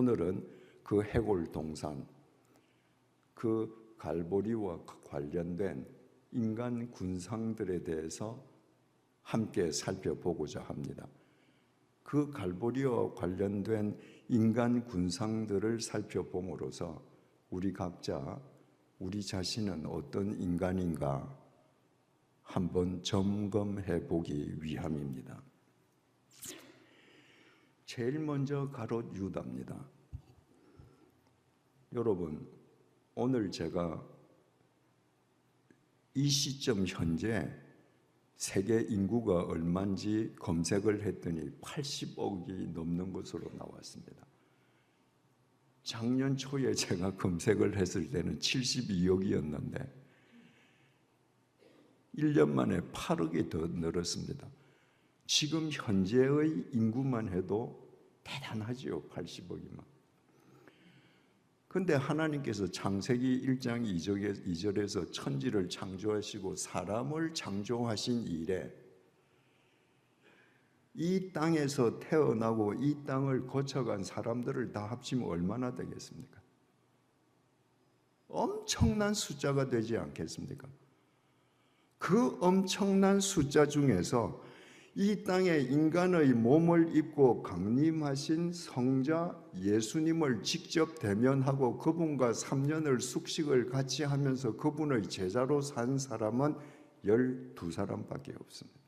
오늘은 그 해골 동상, 그 갈보리와 관련된 인간 군상들에 대해서 함께 살펴보고자 합니다. 그 갈보리와 관련된 인간 군상들을 살펴봄으로써 우리 각자, 우리 자신은 어떤 인간인가 한번 점검해 보기 위함입니다. 제일 먼저 가롯 유다입니다. 여러분, 오늘 제가 이 시점 현재 세계 인구가 얼마인지 검색을 했더니 80억이 넘는 것으로 나왔습니다. 작년 초에 제가 검색을 했을 때는 72억이었는데 1년 만에 8억이 더 늘었습니다. 지금 현재의 인구만 해도 대단하지요, 80억이면. 그런데 하나님께서 창세기 1장 2절에서 천지를 창조하시고 사람을 창조하신 이래 이 땅에서 태어나고 이 땅을 거쳐간 사람들을 다 합치면 얼마나 되겠습니까? 엄청난 숫자가 되지 않겠습니까? 그 엄청난 숫자 중에서 이 땅에 인간의 몸을 입고 강림하신 성자 예수님을 직접 대면하고 그분과 3년을 숙식을 같이 하면서 그분의 제자로 산 사람은 12사람밖에 없습니다.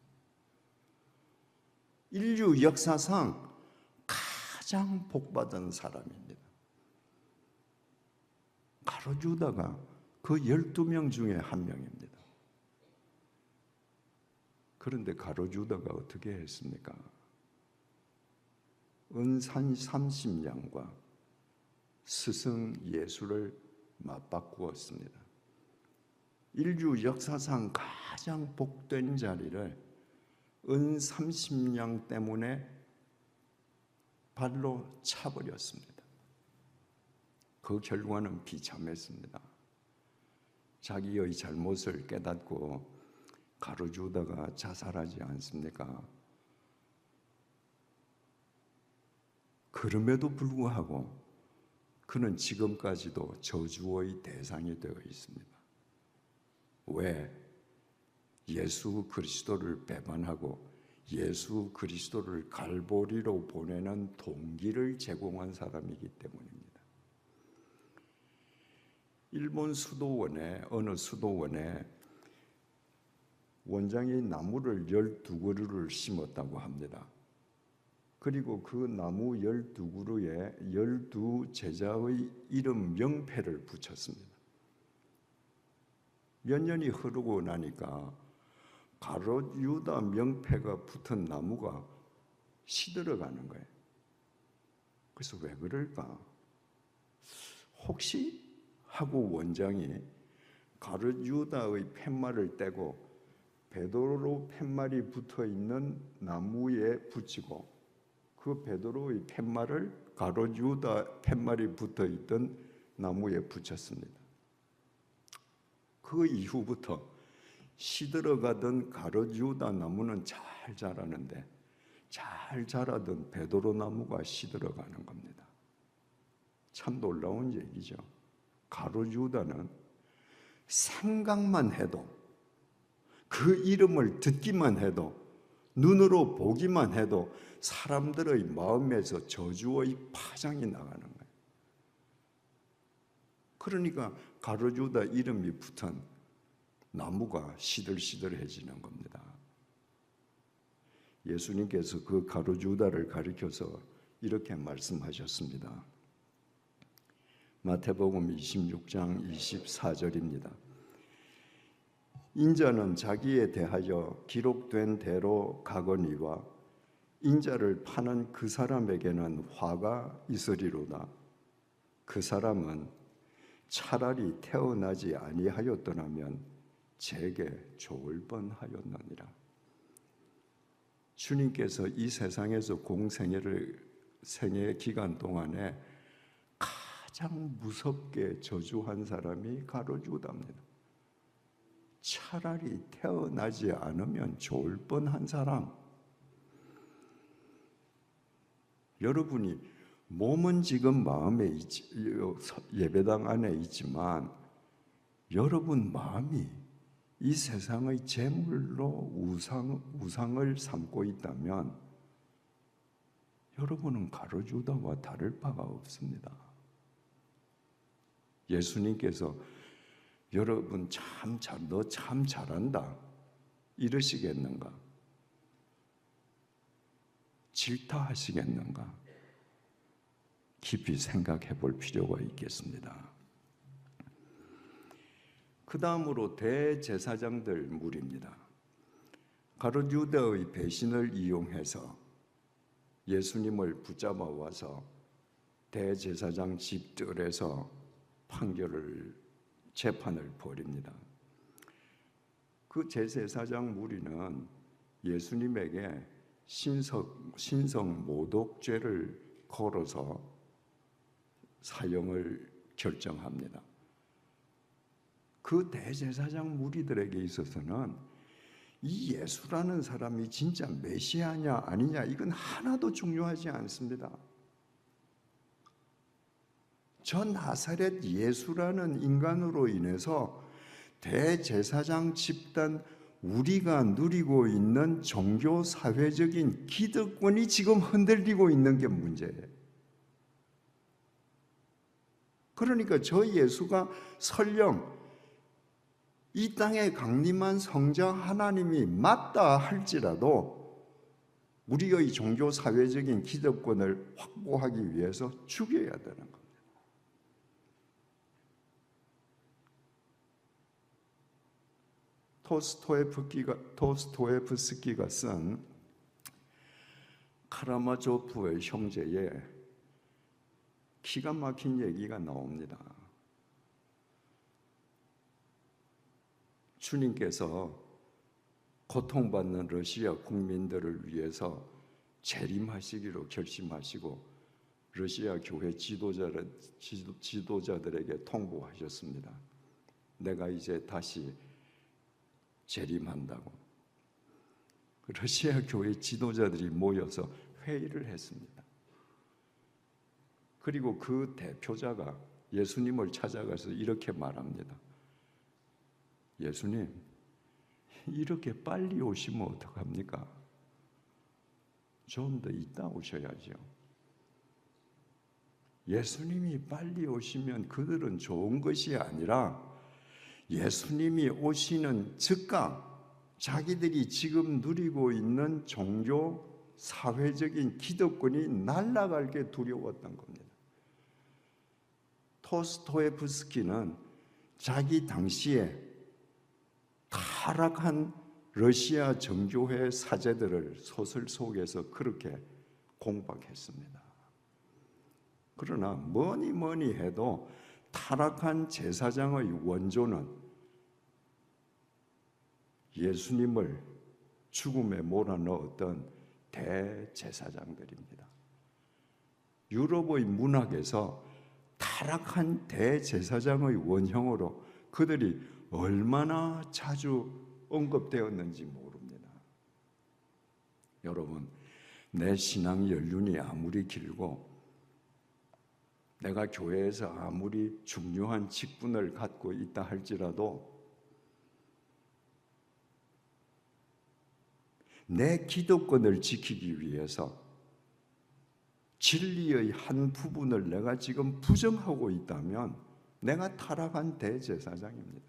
인류 역사상 가장 복받은 사람입니다. 가롯 유다가 그 12명 중에 한 명입니다. 그런데 가롯 유다가 어떻게 했습니까? 은산 30냥과 스승 예수를 맞바꾸었습니다. 인류 역사상 가장 복된 자리를 은 30냥 때문에 발로 차버렸습니다. 그 결과는 비참했습니다. 자기의 잘못을 깨닫고 가롯 유다가 자살하지 않습니까? 그럼에도 불구하고 그는 지금까지도 저주의 대상이 되어 있습니다. 왜? 예수 그리스도를 배반하고 예수 그리스도를 갈보리로 보내는 동기를 제공한 사람이기 때문입니다. 일본 수도원에 어느 수도원에 원장이 나무를 12그루를 심었다고 합니다. 그리고 그 나무 12그루에 12제자의 이름 명패를 붙였습니다. 몇 년이 흐르고 나니까 가롯 유다 명패가 붙은 나무가 시들어가는 거예요. 그래서 왜 그럴까? 혹시 하고 원장이 가롯 유다의 팻말을 떼고 베드로 팻말이 붙어있는 나무에 붙이고 그 베드로의 팻말을 가롯 유다 팻말이 붙어있던 나무에 붙였습니다. 그 이후부터 시들어가던 가롯 유다 나무는 잘 자라는데 잘 자라던 베드로 나무가 시들어가는 겁니다. 참 놀라운 얘기죠. 가롯 유다는 생각만 해도 그 이름을 듣기만 해도 눈으로 보기만 해도 사람들의 마음에서 저주의 파장이 나가는 거예요. 그러니까 가롯 유다 이름이 붙은 나무가 시들시들해지는 겁니다. 예수님께서 그 가롯 유다를 가리켜서 이렇게 말씀하셨습니다. 마태복음 26장 24절입니다. 인자는 자기에 대하여 기록된 대로 가거니와 인자를 파는 그 사람에게는 화가 있으리로다. 그 사람은 차라리 태어나지 아니하였더라면 제게 좋을 뻔하였느니라. 주님께서 이 세상에서 생애 기간 동안에 가장 무섭게 저주한 사람이 가롯 유다입니다. 차라리 태어나지 않으면 좋을 뻔한 사람. 여러분이 몸은 지금 예배당 안에 있지만 여러분 마음이 이 세상의 재물로 우상을 삼고 있다면 여러분은 가룟유다와 다를 바가 없습니다. 예수님께서 여러분 너 참 잘한다 이러시겠는가? 질타하시겠는가? 깊이 생각해 볼 필요가 있겠습니다. 그 다음으로 대제사장들 무리입니다. 가룟유다의 배신을 이용해서 예수님을 붙잡아 와서 대제사장 집들에서 재판을 벌입니다. 그 제사장 무리는 예수님에게 신성 모독죄를 걸어서 사형을 결정합니다. 그 대제사장 무리들에게 있어서는 이 예수라는 사람이 진짜 메시아냐 아니냐 이건 하나도 중요하지 않습니다. 저 나사렛 예수라는 인간으로 인해서 대제사장 집단 우리가 누리고 있는 종교 사회적인 기득권이 지금 흔들리고 있는 게 문제예요. 그러니까 저 예수가 설령 이 땅에 강림한 성자 하나님이 맞다 할지라도 우리의 종교 사회적인 기득권을 확보하기 위해서 죽여야 되는 겁니다. 도스토옙스키가 쓴 카라마조프의 형제에 기가 막힌 얘기가 나옵니다. 주님께서 고통받는 러시아 국민들을 위해서 재림하시기로 결심하시고 러시아 교회 지도자들에게 통보하셨습니다. 내가 이제 다시 재림한다고. 러시아 교회 지도자들이 모여서 회의를 했습니다. 그리고 그 대표자가 예수님을 찾아가서 이렇게 말합니다. 예수님, 이렇게 빨리 오시면 어떡합니까? 좀 더 있다 오셔야죠. 예수님이 빨리 오시면 그들은 좋은 것이 아니라 예수님이 오시는 즉각 자기들이 지금 누리고 있는 종교 사회적인 기득권이 날아갈 게 두려웠던 겁니다. 도스토옙스키는 자기 당시에 타락한 러시아 정교회 사제들을 소설 속에서 그렇게 공박했습니다. 그러나 뭐니 해도 타락한 제사장의 원조는 예수님을 죽음에 몰아넣었던 대제사장들입니다. 유럽의 문학에서 타락한 대제사장의 원형으로 그들이 얼마나 자주 언급되었는지 모릅니다. 여러분, 내 신앙 연륜이 아무리 길고 내가 교회에서 아무리 중요한 직분을 갖고 있다 할지라도 내 기득권을 지키기 위해서 진리의 한 부분을 내가 지금 부정하고 있다면 내가 타락한 대제사장입니다.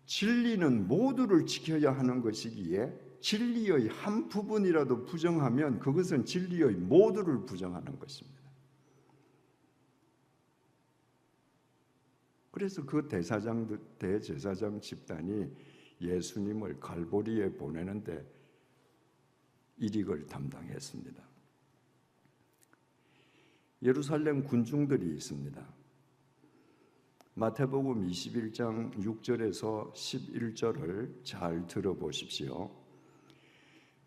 진리는 모두를 지켜야 하는 것이기에 진리의 한 부분이라도 부정하면 그것은 진리의 모두를 부정하는 것입니다. 그래서 그 대제사장 집단이 예수님을 갈보리에 보내는데 일익을 담당했습니다. 예루살렘 군중들이 있습니다. 마태복음 21장 6절에서 11절을 잘 들어보십시오.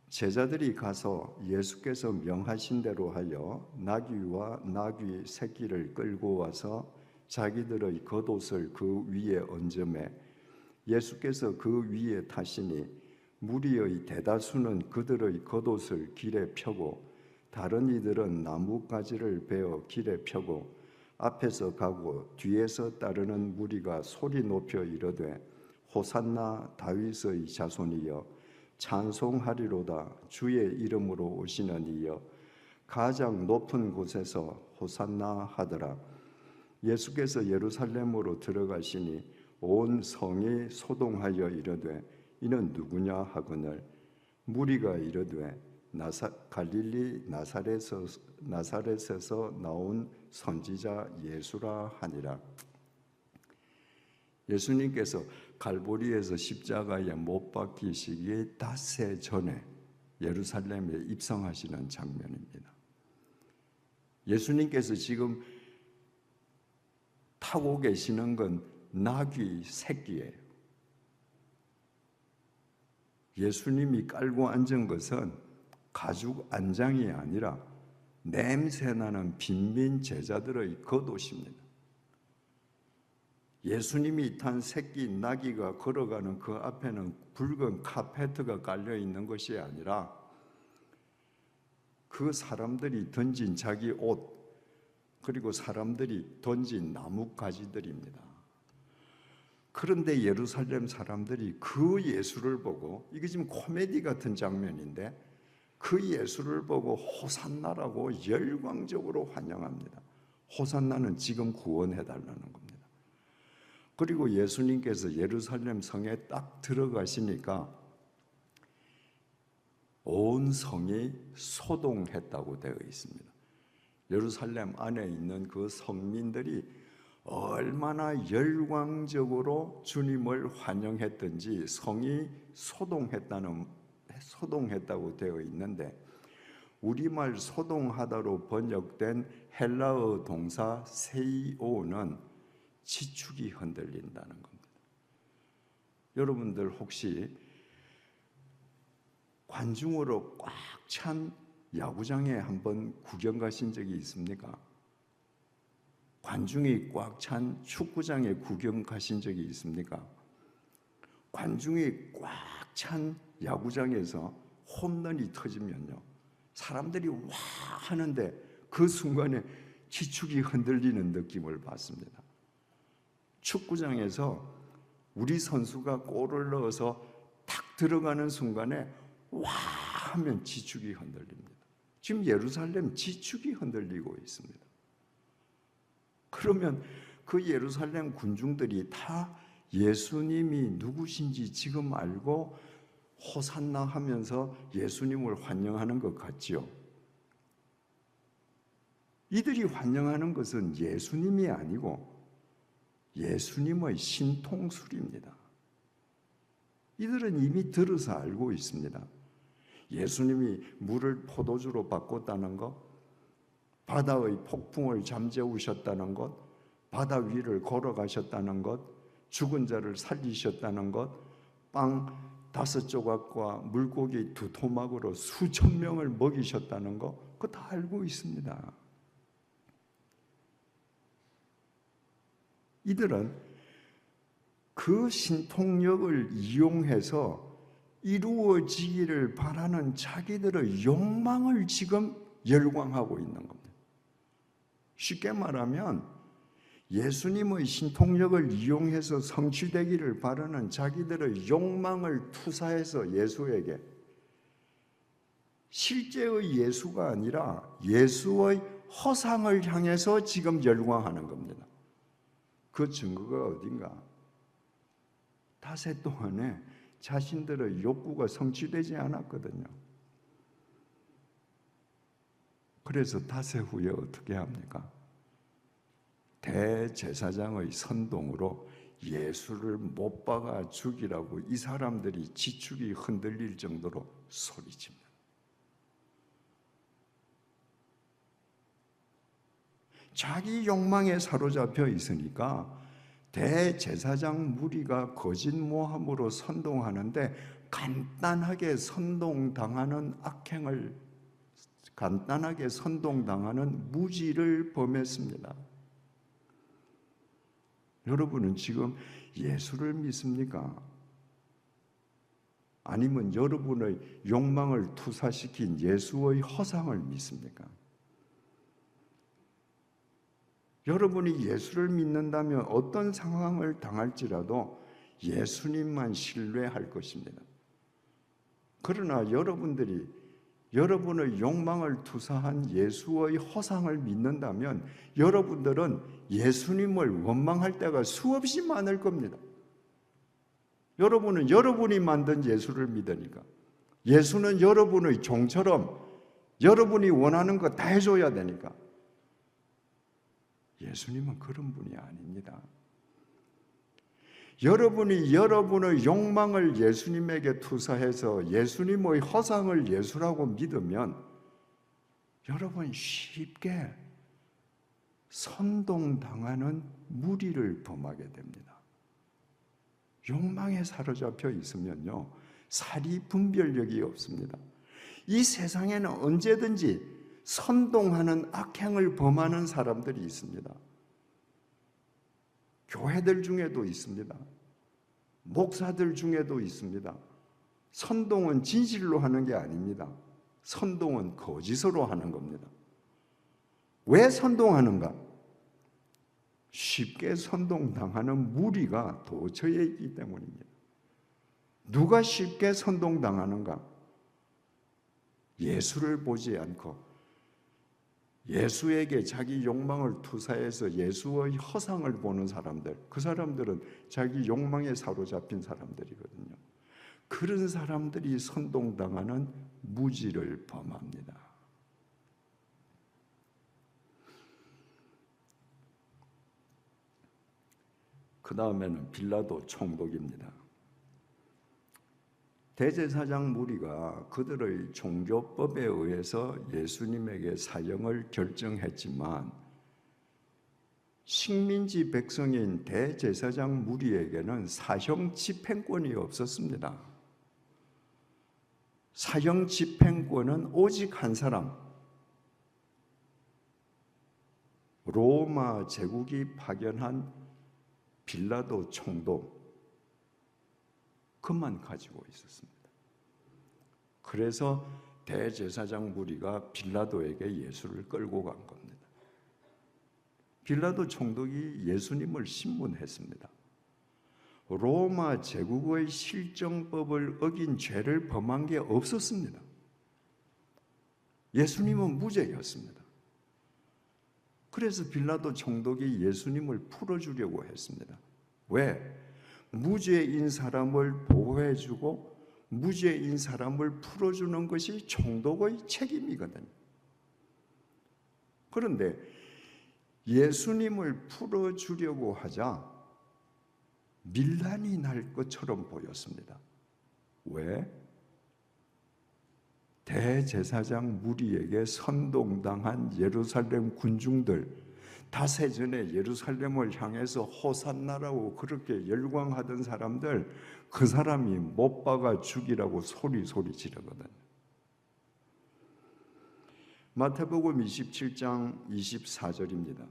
제자들이 가서 예수께서 명하신 대로 하여 나귀와 나귀 새끼를 끌고 와서 자기들의 겉옷을 그 위에 얹음에 예수께서 그 위에 타시니 무리의 대다수는 그들의 겉옷을 길에 펴고 다른 이들은 나뭇가지를 베어 길에 펴고 앞에서 가고 뒤에서 따르는 무리가 소리 높여 이르되 호산나 다윗의 자손이여 찬송하리로다 주의 이름으로 오시는 이여 가장 높은 곳에서 호산나 하더라. 예수께서 예루살렘으로 들어가시니 온 성이 소동하여 이르되 이는 누구냐 하거늘 무리가 이르되 갈릴리 나사렛에서 나온 선지자 예수라 하니라. 예수님께서 갈보리에서 십자가에 못 박히시기 닷새 전에 예루살렘에 입성하시는 장면입니다. 예수님께서 지금 타고 계시는 건 나귀 새끼예요. 예수님이 깔고 앉은 것은 가죽 안장이 아니라 냄새나는 빈민 제자들의 겉옷입니다. 예수님이 탄 새끼 나귀가 걸어가는 그 앞에는 붉은 카페트가 깔려 있는 것이 아니라 그 사람들이 던진 자기 옷 그리고 사람들이 던진 나뭇가지들입니다. 그런데 예루살렘 사람들이 그 예수를 보고, 이게 지금 코미디 같은 장면인데 그 예수를 보고 호산나라고 열광적으로 환영합니다. 호산나는 지금 구원해달라는 겁니다. 그리고 예수님께서 예루살렘 성에 딱 들어가시니까 온 성이 소동했다고 되어 있습니다. 예루살렘 안에 있는 그 성민들이 얼마나 열광적으로 주님을 환영했던지 성이 소동했다고 되어 있는데, 우리말 소동하다로 번역된 헬라어 동사 세이오는 지축이 흔들린다는 겁니다. 여러분들 혹시 관중으로 꽉 찬 야구장에 한번 구경 가신 적이 있습니까? 관중이 꽉 찬 축구장에 구경 가신 적이 있습니까? 관중이 꽉 찬 야구장에서 홈런이 터지면요, 사람들이 와 하는데 그 순간에 지축이 흔들리는 느낌을 받습니다. 축구장에서 우리 선수가 골을 넣어서 탁 들어가는 순간에 와 하면 지축이 흔들립니다. 지금 예루살렘 지축이 흔들리고 있습니다. 그러면 그 예루살렘 군중들이 다 예수님이 누구신지 지금 알고 호산나 하면서 예수님을 환영하는 것 같지요? 이들이 환영하는 것은 예수님이 아니고 예수님의 신통술입니다. 이들은 이미 들어서 알고 있습니다. 예수님이 물을 포도주로 바꿨다는 것, 바다의 폭풍을 잠재우셨다는 것, 바다 위를 걸어가셨다는 것, 죽은 자를 살리셨다는 것, 빵 5조각과 물고기 2토막으로 수천 명을 먹이셨다는 것, 그거 다 알고 있습니다. 이들은 그 신통력을 이용해서 이루어지기를 바라는 자기들의 욕망을 지금 열광하고 있는 겁니다. 쉽게 말하면 예수님의 신통력을 이용해서 성취되기를 바라는 자기들의 욕망을 투사해서 예수에게, 실제의 예수가 아니라 예수의 허상을 향해서 지금 열광하는 겁니다. 그 증거가 어딘가? 닷새 동안에 자신들의 욕구가 성취되지 않았거든요. 그래서 닷새 후에 어떻게 합니까? 대제사장의 선동으로 예수를 못 박아 죽이라고 이 사람들이 지축이 흔들릴 정도로 소리칩니다. 자기 욕망에 사로잡혀 있으니까 대제사장 무리가 거짓모함으로 선동하는데 간단하게 선동당하는 무지를 범했습니다. 여러분은 지금 예수를 믿습니까? 아니면 여러분의 욕망을 투사시킨 예수의 허상을 믿습니까? 여러분이 예수를 믿는다면 어떤 상황을 당할지라도 예수님만 신뢰할 것입니다. 그러나 여러분들이 여러분의 욕망을 투사한 예수의 허상을 믿는다면 여러분들은 예수님을 원망할 때가 수없이 많을 겁니다. 여러분은 여러분이 만든 예수를 믿으니까 예수는 여러분의 종처럼 여러분이 원하는 거 다 해줘야 되니까 예수님은 그런 분이 아닙니다. 여러분이 여러분의 욕망을 예수님에게 투사해서 예수님의 허상을 예수라고 믿으면 여러분 쉽게 선동당하는 무리를 범하게 됩니다. 욕망에 사로잡혀 있으면요, 사리 분별력이 없습니다. 이 세상에는 언제든지 선동하는 악행을 범하는 사람들이 있습니다. 교회들 중에도 있습니다. 목사들 중에도 있습니다. 선동은 진실로 하는 게 아닙니다. 선동은 거짓으로 하는 겁니다. 왜 선동하는가? 쉽게 선동당하는 무리가 도처에 있기 때문입니다. 누가 쉽게 선동당하는가? 예수를 보지 않고 예수에게 자기 욕망을 투사해서 예수의 허상을 보는 사람들, 그 사람들은 자기 욕망에 사로잡힌 사람들이거든요. 그런 사람들이 선동당하는 무지를 범합니다. 그 다음에는 빌라도 총독입니다. 대제사장 무리가 그들의 종교법에 의해서 예수님에게 사형을 결정했지만 식민지 백성인 대제사장 무리에게는 사형 집행권이 없었습니다. 사형 집행권은 오직 한 사람, 로마 제국이 파견한 빌라도 총독, 그만 가지고 있었습니다. 그래서 대제사장 무리가 빌라도에게 예수를 끌고 간 겁니다. 빌라도 총독이 예수님을 신문했습니다. 로마 제국의 실정법을 어긴 죄를 범한 게 없었습니다. 예수님은 무죄였습니다. 그래서 빌라도 총독이 예수님을 풀어주려고 했습니다. 왜? 무죄인 사람을 보호해주고 무죄인 사람을 풀어주는 것이 총독의 책임이거든요. 그런데 예수님을 풀어주려고 하자 밀란이 날 것처럼 보였습니다. 왜? 대제사장 무리에게 선동당한 예루살렘 군중들, 닷새 전에 예루살렘을 향해서 호산나라고 그렇게 열광하던 사람들, 그 사람이 못 박아 죽이라고 소리 지르거든요. 마태복음 27장 24절입니다.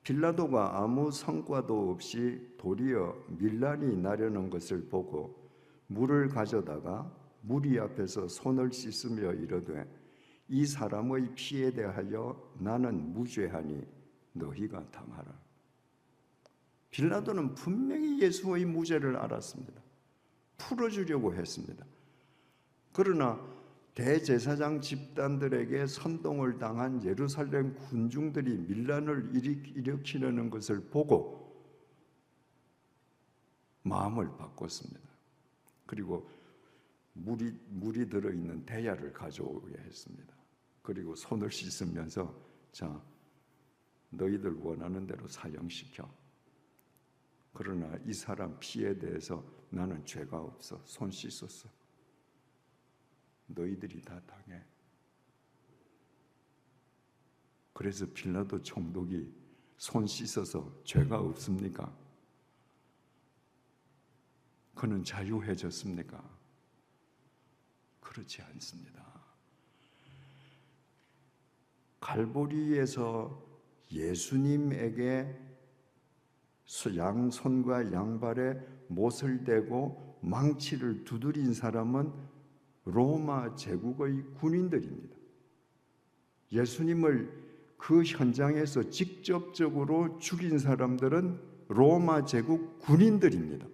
빌라도가 아무 성과도 없이 도리어 밀란이 나려는 것을 보고 물을 가져다가 무리 앞에서 손을 씻으며 이르되 이 사람의 피에 대하여 나는 무죄하니 너희가 당하라. 빌라도는 분명히 예수의 무죄를 알았습니다. 풀어주려고 했습니다. 그러나 대제사장 집단들에게 선동을 당한 예루살렘 군중들이 밀란을 일으키려는 것을 보고 마음을 바꿨습니다. 그리고 물이 들어있는 대야를 가져오게 했습니다. 그리고 손을 씻으면서 자, 너희들 원하는 대로 사형시켜. 그러나 이 사람 피에 대해서 나는 죄가 없어. 손 씻었어. 너희들이 다 당해. 그래서 빌라도 총독이 손 씻어서 죄가 없습니까? 그는 자유해졌습니까? 그렇지 않습니다. 갈보리에서 예수님에게 양손과 양발에 못을 대고 망치를 두드린 사람은 로마 제국의 군인들입니다. 예수님을 그 현장에서 직접적으로 죽인 사람들은 로마 제국 군인들입니다.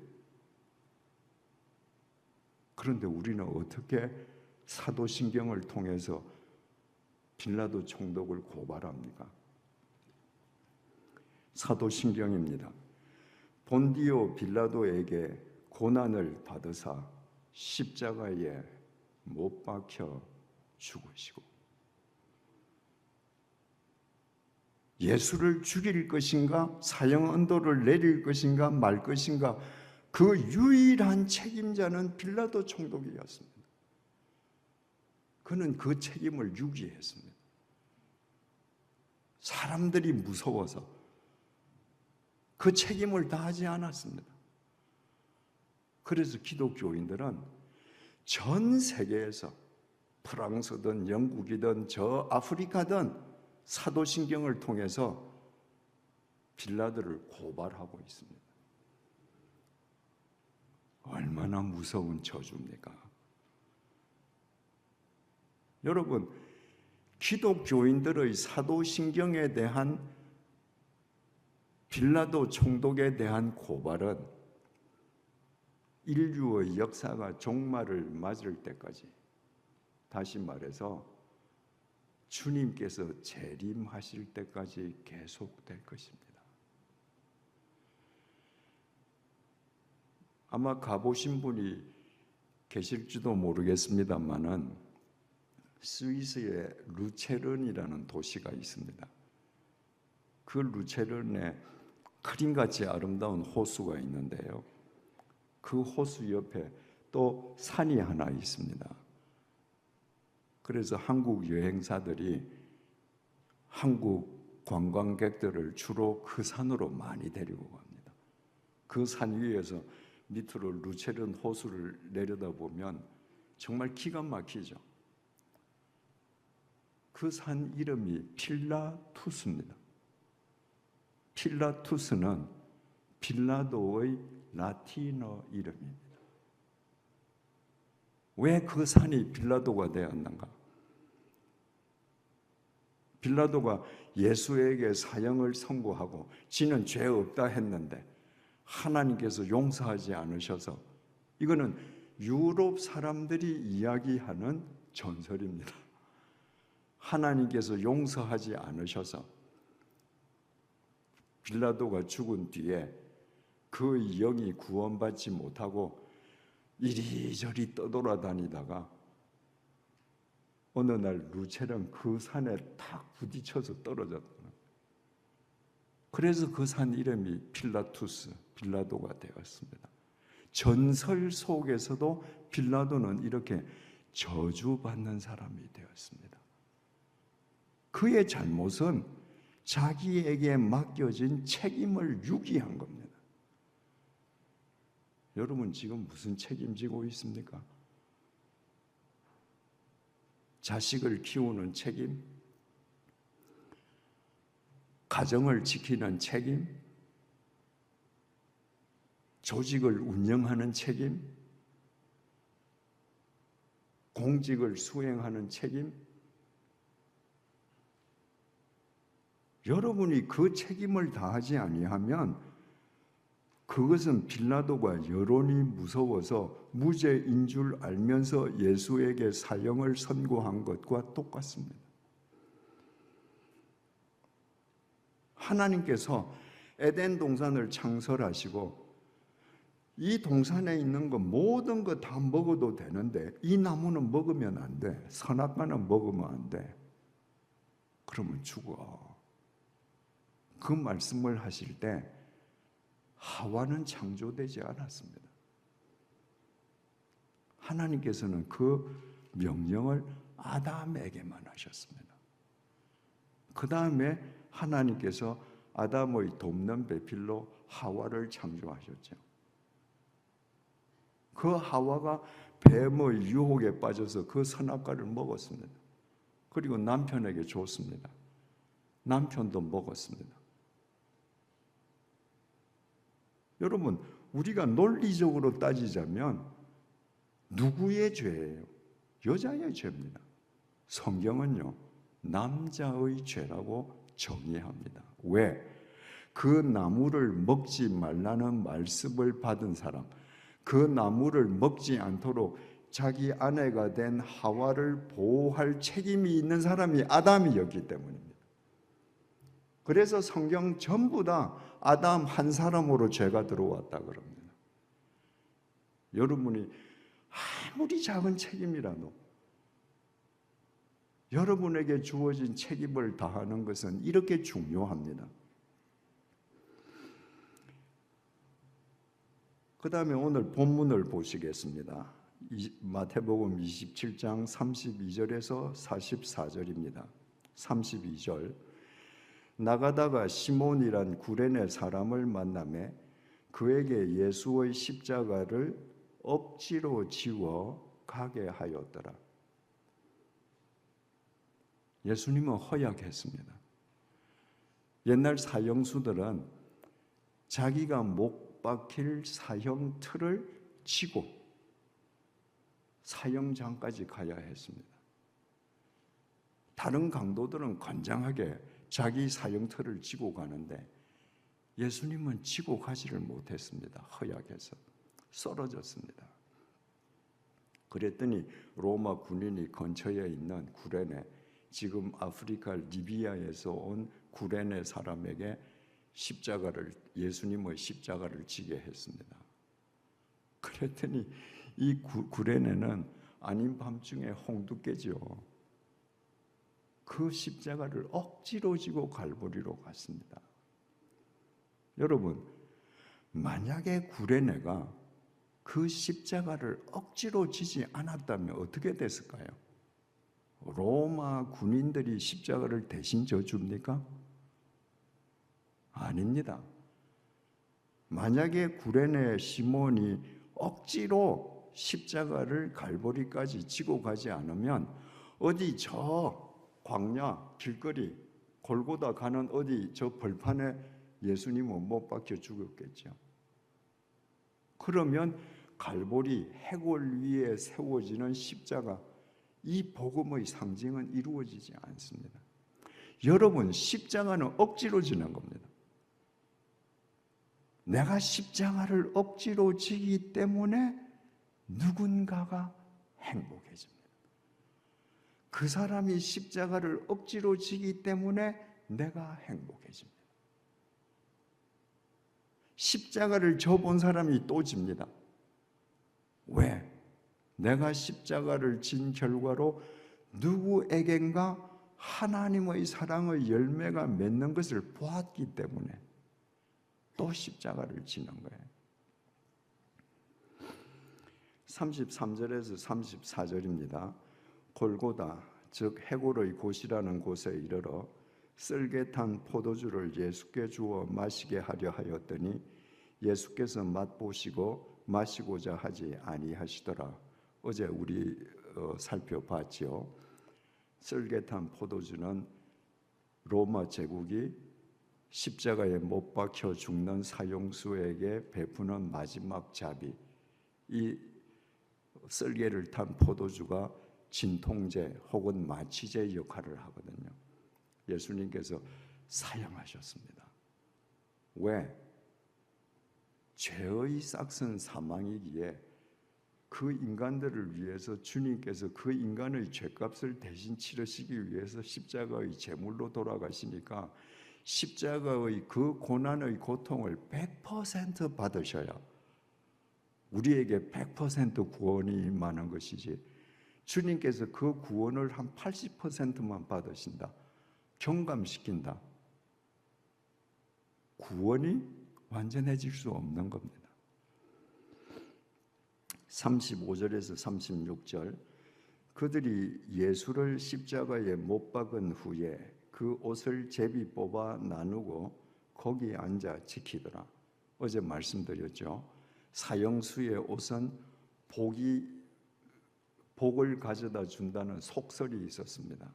그런데 우리는 어떻게 사도신경을 통해서 빌라도 총독을 고발합니까? 사도신경입니다. 본디오 빌라도에게 고난을 받으사 십자가에 못 박혀 죽으시고 예수를 죽일 것인가, 사형 언도를 내릴 것인가 말 것인가, 그 유일한 책임자는 빌라도 총독이었습니다. 그는 그 책임을 유기했습니다. 사람들이 무서워서 그 책임을 다하지 않았습니다. 그래서 기독교인들은 전 세계에서 프랑스든 영국이든 저 아프리카든 사도신경을 통해서 빌라도를 고발하고 있습니다. 얼마나 무서운 저주입니까? 여러분, 기독교인들의 사도신경에 대한 빌라도 총독에 대한 고발은 인류의 역사가 종말을 맞을 때까지, 다시 말해서 주님께서 재림하실 때까지 계속될 것입니다. 아마 가보신 분이 계실지도 모르겠습니다만은 스위스의 루체른이라는 도시가 있습니다. 그 루체른에 그림같이 아름다운 호수가 있는데요. 그 호수 옆에 또 산이 하나 있습니다. 그래서 한국 여행사들이 한국 관광객들을 주로 그 산으로 많이 데리고 갑니다. 그 산 위에서 밑으로 루체른 호수를 내려다보면 정말 기가 막히죠. 그 산 이름이 필라투스입니다. 필라투스는 빌라도의 라틴어 이름입니다. 왜 그 산이 빌라도가 되었는가? 빌라도가 예수에게 사형을 선고하고 지는 죄 없다 했는데 하나님께서 용서하지 않으셔서, 이거는 유럽 사람들이 이야기하는 전설입니다. 하나님께서 용서하지 않으셔서 빌라도가 죽은 뒤에 그 영이 구원받지 못하고 이리저리 떠돌아다니다가 어느 날 루체른 그 산에 탁 부딪혀서 떨어졌다. 그래서 그 산 이름이 필라투스, 빌라도가 되었습니다. 전설 속에서도 빌라도는 이렇게 저주받는 사람이 되었습니다. 그의 잘못은 자기에게 맡겨진 책임을 유기한 겁니다. 여러분 지금 무슨 책임지고 있습니까? 자식을 키우는 책임, 가정을 지키는 책임, 조직을 운영하는 책임, 공직을 수행하는 책임, 여러분이 그 책임을 다하지 아니하면 그것은 빌라도가 여론이 무서워서 무죄인 줄 알면서 예수에게 사형을 선고한 것과 똑같습니다. 하나님께서 에덴 동산을 창설하시고 이 동산에 있는 거 모든 거 다 먹어도 되는데 이 나무는 먹으면 안 돼. 선악과는 먹으면 안 돼. 그러면 죽어. 그 말씀을 하실 때 하와는 창조되지 않았습니다. 하나님께서는 그 명령을 아담에게만 하셨습니다. 그 다음에 하나님께서 아담의 돕는 배필로 하와를 창조하셨죠. 그 하와가 뱀의 유혹에 빠져서 그 선악과를 먹었습니다. 그리고 남편에게 줬습니다. 남편도 먹었습니다. 여러분, 우리가 논리적으로 따지자면 누구의 죄예요? 여자의 죄입니다. 성경은요, 남자의 죄라고 정의합니다. 왜? 그 나무를 먹지 말라는 말씀을 받은 사람, 그 나무를 먹지 않도록 자기 아내가 된 하와를 보호할 책임이 있는 사람이 아담이었기 때문입니다. 그래서 성경 전부 다 아담 한 사람으로 죄가 들어왔다 그럽니다. 여러분이 아무리 작은 책임이라도 여러분에게 주어진 책임을 다하는 것은 이렇게 중요합니다. 그 다음에 오늘 본문을 보시겠습니다. 마태복음 27장 32절에서 44절입니다. 32절, 나가다가 시몬이란 구레네 사람을 만나매 그에게 예수의 십자가를 억지로 지워 가게 하였더라. 예수님은 허약했습니다. 옛날 사형수들은 자기가 못 박힐 사형 틀을 치고 사형장까지 가야 했습니다. 다른 강도들은 건장하게 자기 사형 틀을 지고 가는데 예수님은 지고 가지를 못했습니다. 허약해서 쓰러졌습니다. 그랬더니 로마 군인이 근처에 있는 구레네, 지금 아프리카 리비아에서 온 구레네 사람에게 예수님의 십자가를 지게 했습니다. 그랬더니 이 구레네는 아닌 밤중에 홍두깨죠. 그 십자가를 억지로 지고 갈보리로 갔습니다. 여러분, 만약에 구레네가 그 십자가를 억지로 지지 않았다면 어떻게 됐을까요? 로마 군인들이 십자가를 대신 져줍니까? 아닙니다. 만약에 구레네 시몬이 억지로 십자가를 갈보리까지 지고 가지 않으면 어디 저 광야 길거리 골고다 가는 어디 저 벌판에 예수님은 못 박혀 죽었겠죠. 그러면 갈보리 해골 위에 세워지는 십자가, 이 복음의 상징은 이루어지지 않습니다. 여러분, 십자가는 억지로 지는 겁니다. 내가 십자가를 억지로 지기 때문에 누군가가 행복해집니다. 그 사람이 십자가를 억지로 지기 때문에 내가 행복해집니다. 십자가를 져본 사람이 또 집니다. 왜? 내가 십자가를 진 결과로 누구에겐가 하나님의 사랑의 열매가 맺는 것을 보았기 때문에 또 십자가를 지는 거예요. 33절에서 34절입니다. 골고다, 즉 해골의 곳이라는 곳에 이르러 쓸개탄 포도주를 예수께 주어 마시게 하려 하였더니 예수께서 맛보시고 마시고자 하지 아니하시더라. 어제 우리 살펴봤지요. 쓸개탄 포도주는 로마 제국이 십자가에 못 박혀 죽는 사형수에게 베푸는 마지막 자비, 이 쓸개를 탄 포도주가 진통제 혹은 마취제 역할을 하거든요. 예수님께서 사용하셨습니다. 왜? 죄의 싹은 사망이기에 그 인간들을 위해서 주님께서 그 인간의 죄값을 대신 치르시기 위해서 십자가의 제물로 돌아가시니까 십자가의 그 고난의 고통을 100% 받으셔야 우리에게 100% 구원이 임하는 것이지, 주님께서 그 구원을 한 80%만 받으신다, 경감시킨다, 구원이 완전해질 수 없는 겁니다. 35절에서 36절, 그들이 예수를 십자가에 못 박은 후에 그 옷을 제비 뽑아 나누고 거기 앉아 지키더라. 어제 말씀드렸죠. 사형수의 옷은 복을 가져다 준다는 속설이 있었습니다.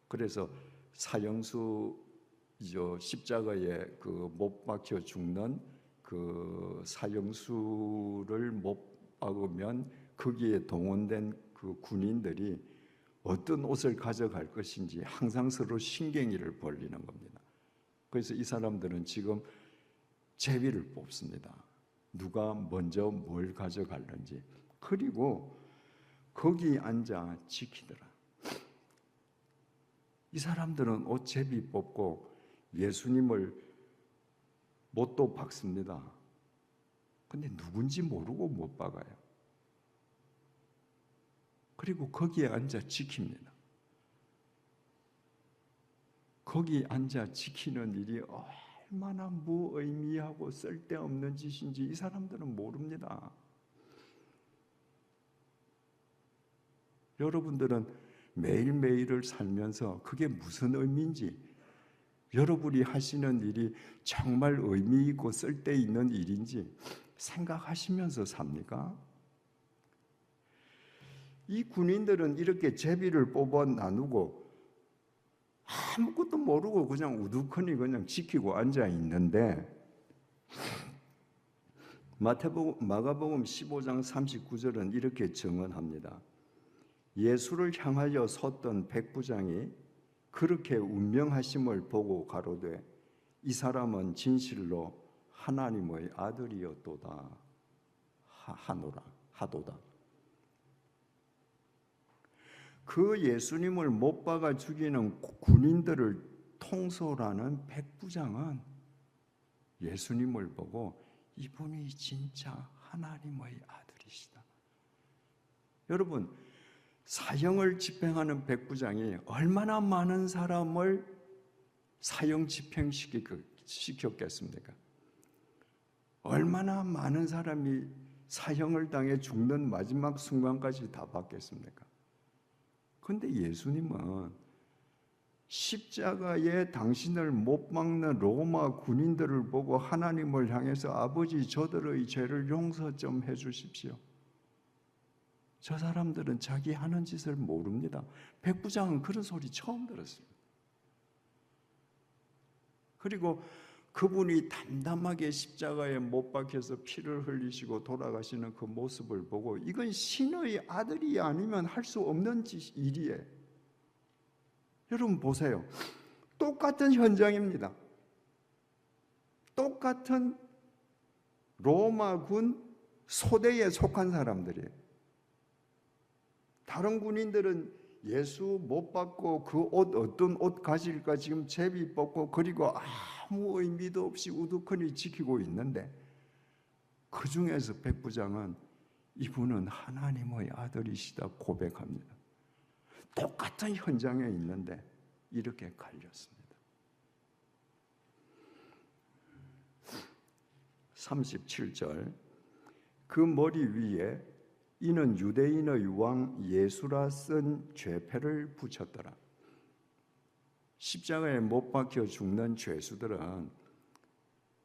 그래서 사형수 십자가에 그 못 박혀 죽는 그 사형수를 못 박으면 거기에 동원된 그 군인들이 어떤 옷을 가져갈 것인지 항상 서로 신경이를 벌리는 겁니다. 그래서 이 사람들은 지금 제비를 뽑습니다. 누가 먼저 뭘 가져갈는지. 그리고 거기 앉아 지키더라. 이 사람들은 옷 제비 뽑고 예수님을 못도 박습니다. 근데 누군지 모르고 못 박아요. 그리고 거기에 앉아 지킵니다. 거기 앉아 지키는 일이 얼마나 무의미하고 쓸데없는 짓인지 이 사람들은 모릅니다. 여러분들은 매일매일을 살면서 그게 무슨 의미인지, 여러분이 하시는 일이 정말 의미 있고 쓸데있는 일인지 생각하시면서 삽니까? 이 군인들은 이렇게 제비를 뽑아 나누고 아무것도 모르고 그냥 우두커니 그냥 지키고 앉아 있는데, 마가복음 15장 39절은 이렇게 증언합니다. 예수를 향하여 섰던 백부장이 그렇게 운명하심을 보고 가로되 이 사람은 진실로 하나님의 아들이었도다 하도다. 그 예수님을 못 박아 죽이는 군인들을 통솔하는 백부장은 예수님을 보고 이분이 진짜 하나님의 아들이시다. 여러분, 사형을 집행하는 백부장이 얼마나 많은 사람을 사형 집행시켰겠습니까? 얼마나 많은 사람이 사형을 당해 죽는 마지막 순간까지 다 받겠습니까? 그런데 예수님은 십자가에 당신을 못 박는 로마 군인들을 보고 하나님을 향해서 아버지 저들의 죄를 용서 좀 해주십시오. 저 사람들은 자기 하는 짓을 모릅니다. 백부장은 그런 소리 처음 들었습니다. 그리고 그분이 담담하게 십자가에 못 박혀서 피를 흘리시고 돌아가시는 그 모습을 보고 이건 신의 아들이 아니면 할 수 없는 일이에요. 여러분 보세요. 똑같은 현장입니다. 똑같은 로마군 소대에 속한 사람들이에요. 다른 군인들은 예수 못 받고 그 옷 어떤 옷 가질까 지금 제비 뽑고 그리고 아무 의미도 없이 우두커니 지키고 있는데, 그 중에서 백부장은 이분은 하나님의 아들이시다 고백합니다. 똑같은 현장에 있는데 이렇게 갈렸습니다. 37절 그 머리 위에 이는 유대인의 왕 예수라 쓴 죄패를 붙였더라. 십자가에 못 박혀 죽는 죄수들은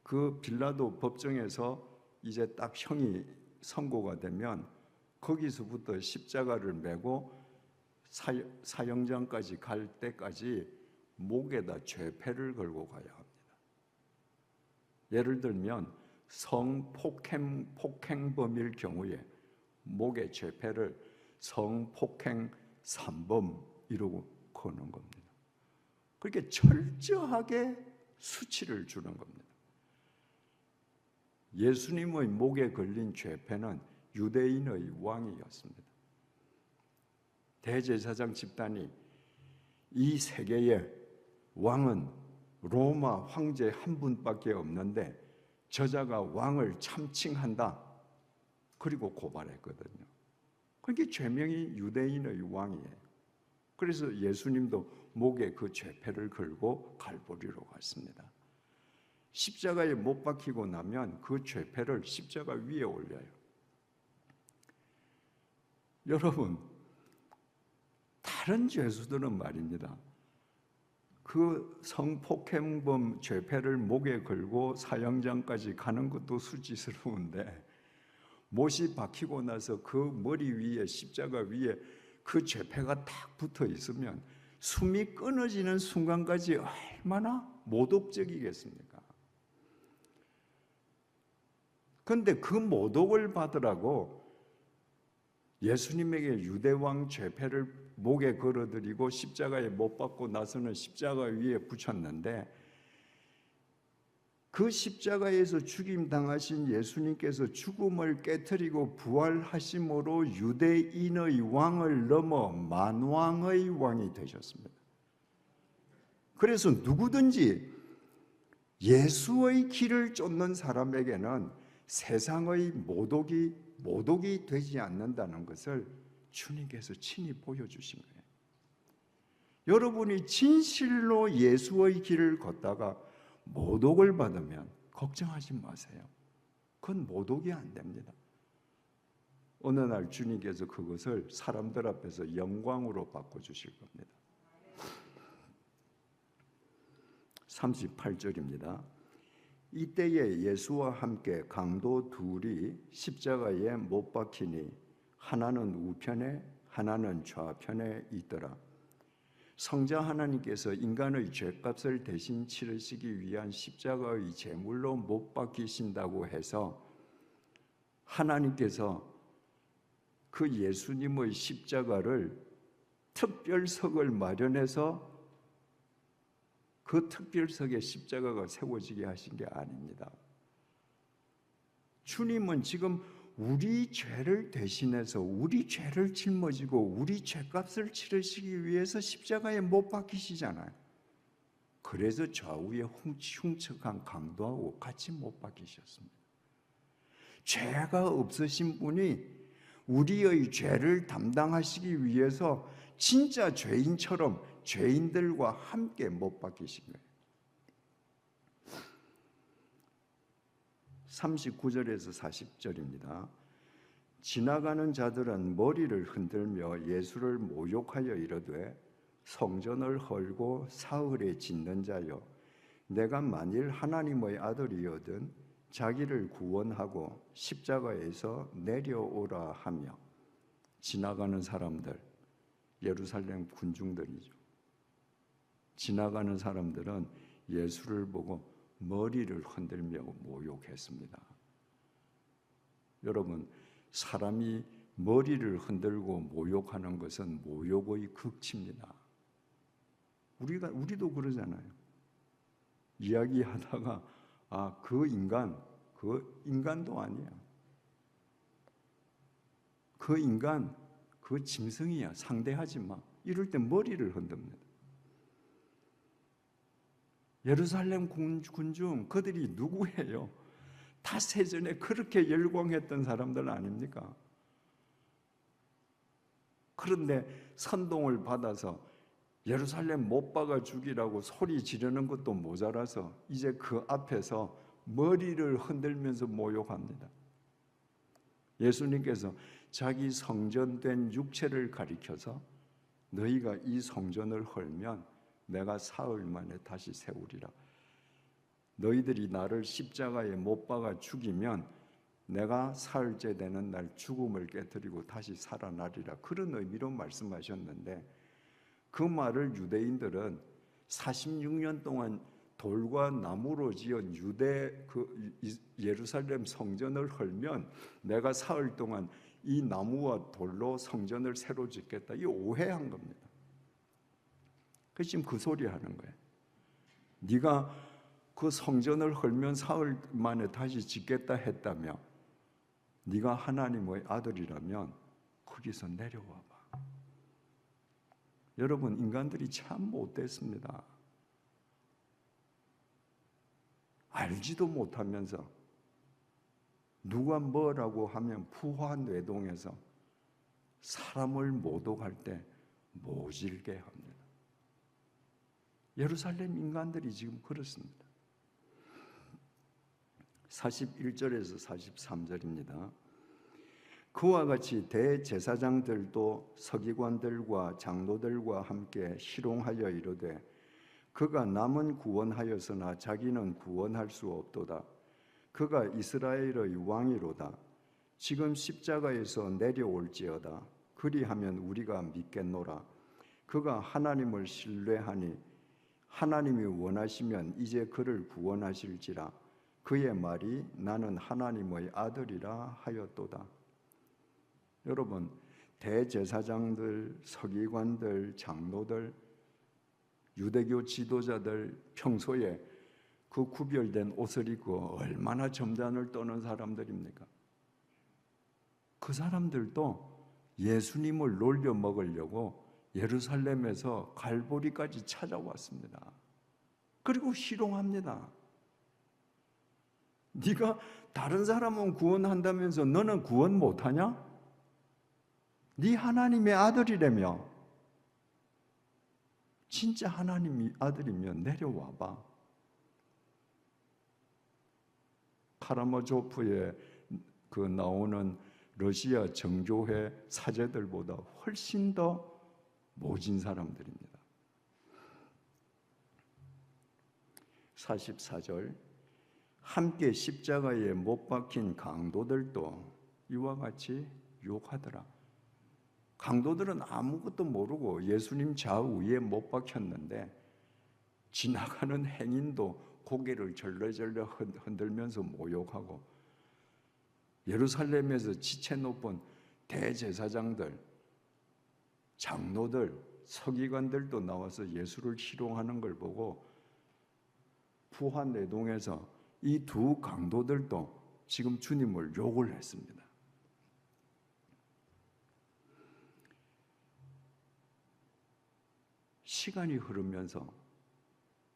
그 빌라도 법정에서 이제 딱 형이 선고가 되면 거기서부터 십자가를 메고 사형장까지 갈 때까지 목에다 죄패를 걸고 가야 합니다. 예를 들면 성폭행범일 경우에 목에 죄패를 성폭행 3범 이러고 거는 겁니다. 그렇게 철저하게 수치를 주는 겁니다. 예수님의 목에 걸린 죄패는 유대인의 왕이었습니다. 대제사장 집단이 이 세계에 왕은 로마 황제 한 분밖에 없는데 저자가 왕을 참칭한다. 그리고 고발했거든요. 그게 죄명이 유대인의 왕이에요. 그래서 예수님도 목에 그 죄패를 걸고 갈보리로 갔습니다. 십자가에 못 박히고 나면 그 죄패를 십자가 위에 올려요. 여러분, 다른 죄수들은 말입니다. 그 성폭행범 죄패를 목에 걸고 사형장까지 가는 것도 수치스러운데 못이 박히고 나서 그 머리 위에 십자가 위에 그 죄패가 딱 붙어 있으면 숨이 끊어지는 순간까지 얼마나 모독적이겠습니까? 그런데 그 모독을 받으라고 예수님에게 유대왕 죄패를 목에 걸어드리고 십자가에 못 박고 나서는 십자가 위에 붙였는데, 그 십자가에서 죽임 당하신 예수님께서 죽음을 깨뜨리고 부활하심으로 유대인의 왕을 넘어 만왕의 왕이 되셨습니다. 그래서 누구든지 예수의 길을 쫓는 사람에게는 세상의 모독이 되지 않는다는 것을 주님께서 친히 보여주신 거예요. 여러분이 진실로 예수의 길을 걷다가 모독을 받으면 걱정하지 마세요. 그건 모독이 안 됩니다. 어느 날 주님께서 그것을 사람들 앞에서 영광으로 바꿔주실 겁니다. 38절입니다. 이때에 예수와 함께 강도 둘이 십자가에 못 박히니 하나는 우편에 하나는 좌편에 있더라. 성자 하나님께서 인간의 죄값을 대신 치르시기 위한 십자가의 제물로 못 박히신다고 해서 하나님께서 그 예수님의 십자가를 특별석을 마련해서 그 특별석에 십자가가 세워지게 하신 게 아닙니다. 주님은 지금 우리 죄를 대신해서 우리 죄를 짊어지고 우리 죄값을 치르시기 위해서 십자가에 못 박히시잖아요. 그래서 좌우에 흉측한 강도하고 같이 못 박히셨습니다. 죄가 없으신 분이 우리의 죄를 담당하시기 위해서 진짜 죄인처럼 죄인들과 함께 못 박히신 거예요. 39절에서 40절입니다. 지나가는 자들은 머리를 흔들며 예수를 모욕하여 이르되 성전을 헐고 사흘에 짓는 자여, 내가 만일 하나님의 아들이거든 자기를 구원하고 십자가에서 내려오라 하며. 지나가는 사람들, 예루살렘 군중들이죠. 지나가는 사람들은 예수를 보고 머리를 흔들며 모욕했습니다. 여러분, 사람이 머리를 흔들고 모욕하는 것은 모욕의 극치입니다. 우리도 그러잖아요. 이야기하다가 그 인간도 아니야. 그 인간, 그 짐승이야. 상대하지 마. 이럴 때 머리를 흔듭니다. 예루살렘 군중, 그들이 누구예요? 다 세전에 그렇게 열광했던 사람들 아닙니까? 그런데 선동을 받아서 예루살렘 못 박아 죽이라고 소리 지르는 것도 모자라서 이제 그 앞에서 머리를 흔들면서 모욕합니다. 예수님께서 자기 성전된 육체를 가리켜서 너희가 이 성전을 헐면 내가 사흘 만에 다시 세우리라. 너희들이 나를 십자가에 못 박아 죽이면 내가 사흘째 되는 날 죽음을 깨뜨리고 다시 살아나리라. 그런 의미로 말씀하셨는데, 그 말을 유대인들은 46년 동안 돌과 나무로 지은 예루살렘 성전을 헐면 내가 사흘 동안 이 나무와 돌로 성전을 새로 짓겠다, 이 오해한 겁니다. 그래서 지금 그 소리 하는 거예요. 네가 그 성전을 헐면 사흘 만에 다시 짓겠다 했다며, 네가 하나님의 아들이라면 거기서 내려와 봐. 여러분, 인간들이 참 못됐습니다. 알지도 못하면서 누가 뭐라고 하면 부화뇌동에서 사람을 모독할 때 모질게 합니다. 예루살렘 인간들이 지금 그렇습니다. 41절에서 43절입니다. 그와 같이 대제사장들도 서기관들과 장로들과 함께 희롱하여 이르되 그가 남은 구원하였으나 자기는 구원할 수 없도다. 그가 이스라엘의 왕이로다. 지금 십자가에서 내려올지어다. 그리하면 우리가 믿겠노라. 그가 하나님을 신뢰하니 하나님이 원하시면 이제 그를 구원하실지라. 그의 말이 나는 하나님의 아들이라 하였도다. 여러분, 대제사장들, 서기관들, 장로들, 유대교 지도자들 평소에 그 구별된 옷을 입고 얼마나 점잖을 떠는 사람들입니까? 그 사람들도 예수님을 놀려 먹으려고 예루살렘에서 갈보리까지 찾아왔습니다. 그리고 희롱합니다. 네가 다른 사람은 구원한다면서 너는 구원 못하냐? 네 하나님의 아들이라며. 진짜 하나님의 아들이면 내려와봐. 카라마조프에 그 나오는 러시아 정교회 사제들보다 훨씬 더 모진 사람들입니다. 44절, 함께 십자가에 못 박힌 강도들도 이와 같이 욕하더라. 강도들은 아무것도 모르고 예수님 좌우에 못 박혔는데 지나가는 행인도 고개를 절레절레 흔들면서 모욕하고, 예루살렘에서 지체 높은 대제사장들, 장로들, 서기관들도 나와서 예수를 희롱하는 걸 보고 부하내동에서 이 두 강도들도 지금 주님을 욕을 했습니다. 시간이 흐르면서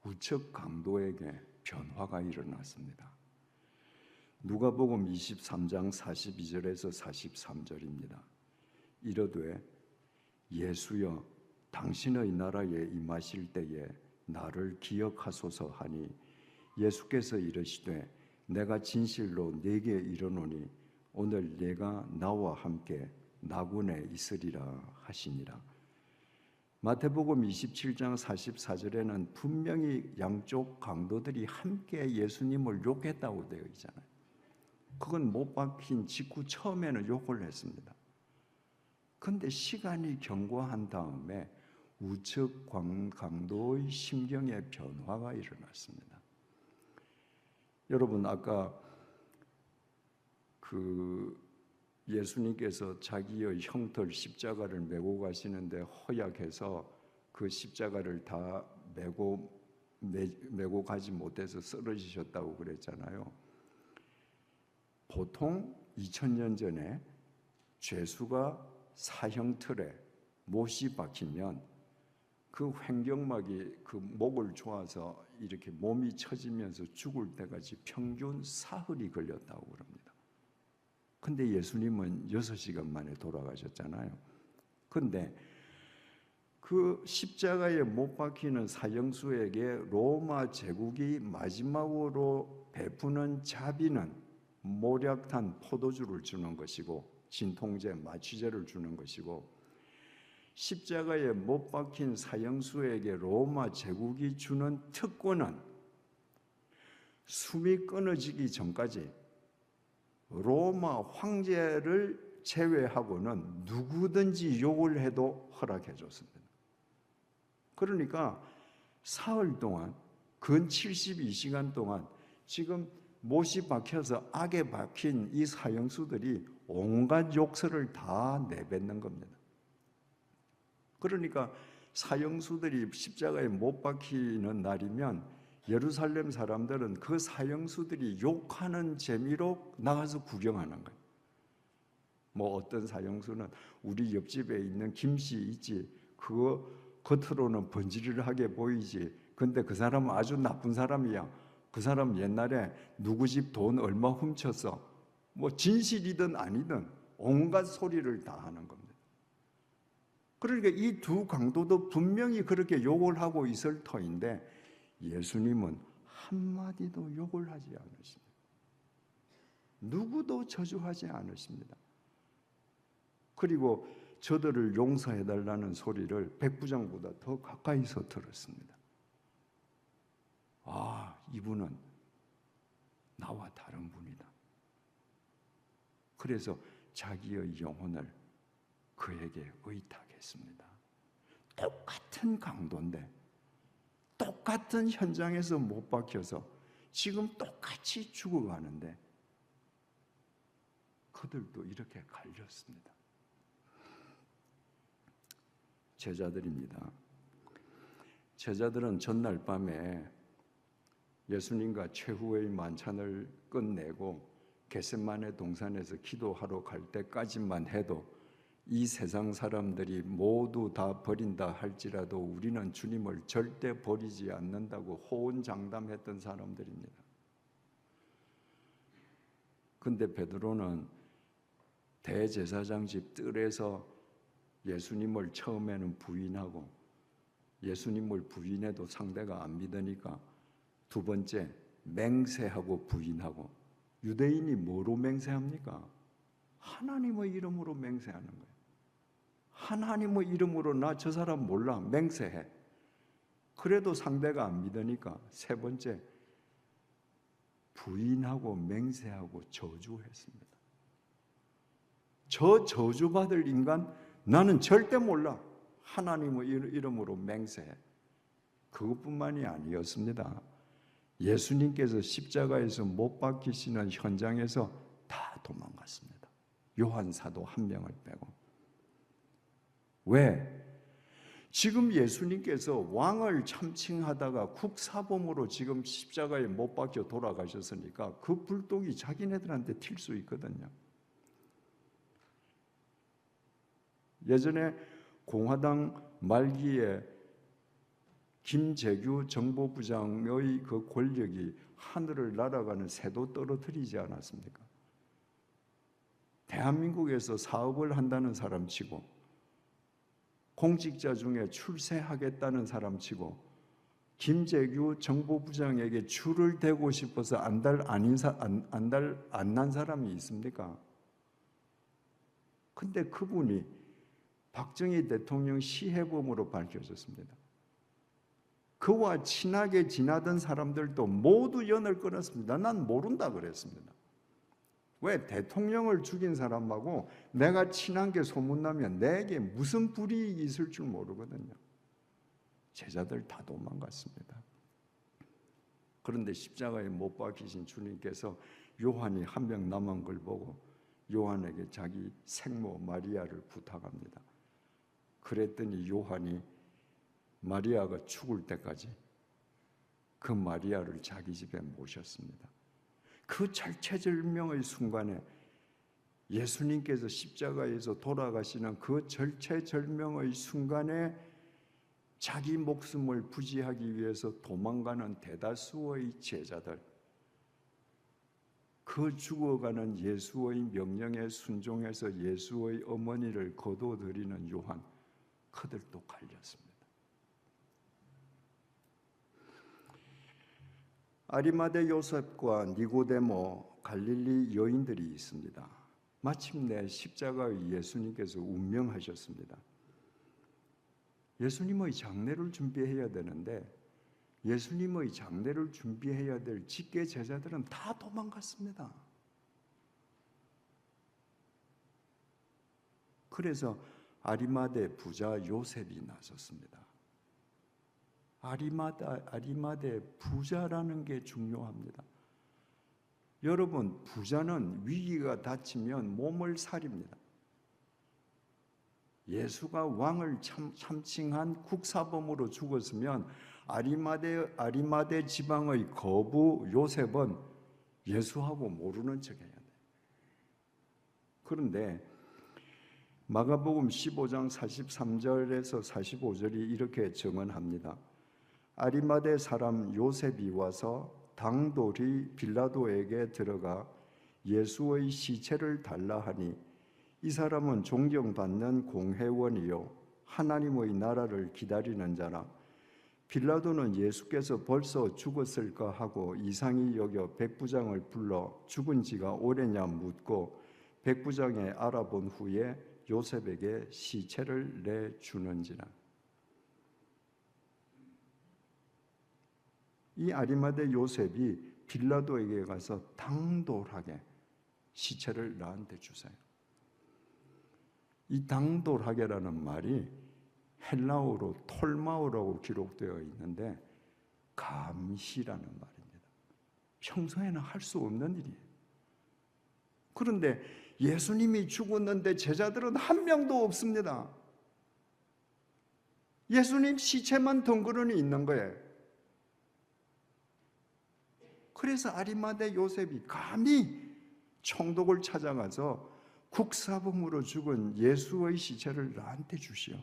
우측 강도에게 변화가 일어났습니다. 누가복음 23장 42절에서 43절입니다. 이르되 예수여 당신의 나라에 임하실 때에 나를 기억하소서 하니 예수께서 이르시되 내가 진실로 네게 이르노니 오늘 네가 나와 함께 나군에 있으리라 하시니라. 마태복음 27장 44절에는 분명히 양쪽 강도들이 함께 예수님을 욕했다고 되어 있잖아요. 그건 못 박힌 직후 처음에는 욕을 했습니다. 그런데 시간이 경과한 다음에 우측 강도의 심경의 변화가 일어났습니다. 여러분, 아까 예수님께서 자기의 형털 십자가를 메고 가시는데 허약해서 그 십자가를 다 메고 가지 못해서 쓰러지셨다고 그랬잖아요. 보통 2000년 전에 죄수가 사형틀에 못이 박히면 그 횡격막이 그 목을 조아서 이렇게 몸이 처지면서 죽을 때까지 평균 사흘이 걸렸다고 그럽니다. 근데 예수님은 6시간 만에 돌아가셨잖아요. 근데 그 십자가에 못 박히는 사형수에게 로마 제국이 마지막으로 베푸는 자비는 모략탄 포도주를 주는 것이고 진통제, 마취제를 주는 것이고, 십자가에 못 박힌 사형수에게 로마 제국이 주는 특권은 숨이 끊어지기 전까지 로마 황제를 제외하고는 누구든지 욕을 해도 허락해 줬습니다. 그러니까 사흘 동안, 근 72시간 동안 지금 못이 박혀서 악에 박힌 이 사형수들이 온갖 욕설을 다 내뱉는 겁니다. 그러니까 사형수들이 십자가에 못 박히는 날이면 예루살렘 사람들은 그 사형수들이 욕하는 재미로 나가서 구경하는 거예요. 뭐 어떤 사형수는 우리 옆집에 있는 김씨 있지, 그거 겉으로는 번지르르하게 보이지, 근데 그 사람은 아주 나쁜 사람이야. 그 사람 옛날에 누구 집 돈 얼마 훔쳤어. 뭐 진실이든 아니든 온갖 소리를 다 하는 겁니다. 그러니까 이 두 강도도 분명히 그렇게 욕을 하고 있을 터인데 예수님은 한마디도 욕을 하지 않으십니다. 누구도 저주하지 않으십니다. 그리고 저들을 용서해달라는 소리를 백부장보다 더 가까이서 들었습니다. 아, 이분은 나와 다른 분이다. 그래서 자기의 영혼을 그에게 의탁했습니다. 똑같은 강도인데, 똑같은 현장에서 못 박혀서 지금 똑같이 죽어가는데 그들도 이렇게 갈렸습니다. 제자들입니다. 제자들은 전날 밤에 예수님과 최후의 만찬을 끝내고 겟세마네 동산에서 기도하러 갈 때까지만 해도 이 세상 사람들이 모두 다 버린다 할지라도 우리는 주님을 절대 버리지 않는다고 호언장담했던 사람들입니다. 근데 베드로는 대제사장 집 뜰에서 예수님을 처음에는 부인하고 예수님을 부인해도 상대가 안 믿으니까 두 번째 맹세하고 부인하고. 유대인이 뭐로 맹세합니까? 하나님의 이름으로 맹세하는 거예요. 하나님의 이름으로 나 저 사람 몰라 맹세해. 그래도 상대가 안 믿으니까 세 번째 부인하고 맹세하고 저주했습니다. 저 저주받을 인간 나는 절대 몰라. 하나님의 이름으로 맹세해. 그것뿐만이 아니었습니다. 예수님께서 십자가에서 못 박히시는 현장에서 다 도망갔습니다. 요한 사도 한 명을 빼고. 왜? 지금 예수님께서 왕을 참칭하다가 국사범으로 지금 십자가에 못 박혀 돌아가셨으니까 그 불독이 자기네들한테 튈 수 있거든요. 예전에 공화당 말기에 김재규 정보부장의 그 권력이 하늘을 날아가는 새도 떨어뜨리지 않았습니까? 대한민국에서 사업을 한다는 사람 치고 공직자 중에 출세하겠다는 사람 치고 김재규 정보부장에게 줄을 대고 싶어서 안달 안 난 사람이 있습니까? 근데 그분이 박정희 대통령 시해범으로 밝혀졌습니다. 그와 친하게 지나던 사람들도 모두 연을 끊었습니다. 난 모른다 그랬습니다. 왜? 대통령을 죽인 사람하고 내가 친한 게 소문나면 내게 무슨 불이익이 있을 줄 모르거든요. 제자들 다 도망갔습니다. 그런데 십자가에 못 박히신 주님께서 요한이 한 명 남은 걸 보고 요한에게 자기 생모 마리아를 부탁합니다. 그랬더니 요한이 마리아가 죽을 때까지 그 마리아를 자기 집에 모셨습니다. 그 절체절명의 순간에 예수님께서 십자가에서 돌아가시는 그 절체절명의 순간에 자기 목숨을 부지하기 위해서 도망가는 대다수의 제자들, 그 죽어가는 예수의 명령에 순종해서 예수의 어머니를 거둬들이는 요한, 그들도 갈렸습니다. 아리마대 요셉과 니고데모 갈릴리 여인들이 있습니다. 마침내 십자가의 예수님께서 운명하셨습니다. 예수님의 장례를 준비해야 되는데 예수님의 장례를 준비해야 될 직계 제자들은 다 도망갔습니다. 그래서 아리마대 부자 요셉이 나섰습니다. 아리마대 부자라는 게 중요합니다. 여러분, 부자는 위기가 닥치면 몸을 사립니다. 예수가 왕을 참칭한 국사범으로 죽었으면 아리마대 지방의 거부 요셉은 예수하고 모르는 척 해야 돼요. 그런데 마가복음 15장 43절에서 45절이 이렇게 증언합니다. 아리마대 사람 요셉이 와서 당돌이 빌라도에게 들어가 예수의 시체를 달라 하니 이 사람은 존경받는 공회원이요 하나님의 나라를 기다리는 자라. 빌라도는 예수께서 벌써 죽었을까 하고 이상히 여겨 백부장을 불러 죽은 지가 오래냐 묻고 백부장이 알아본 후에 요셉에게 시체를 내주는지라. 이 아리마대 요셉이 빌라도에게 가서 당돌하게 시체를 나한테 주세요. 이 당돌하게라는 말이 헬라어로 톨마오라고 기록되어 있는데 감시라는 말입니다. 평소에는 할 수 없는 일이에요. 그런데 예수님이 죽었는데 제자들은 한 명도 없습니다. 예수님 시체만 덩그러니 있는 거예요. 그래서 아리마대 요셉이 감히 총독을 찾아가서 국사범으로 죽은 예수의 시체를 나한테 주시오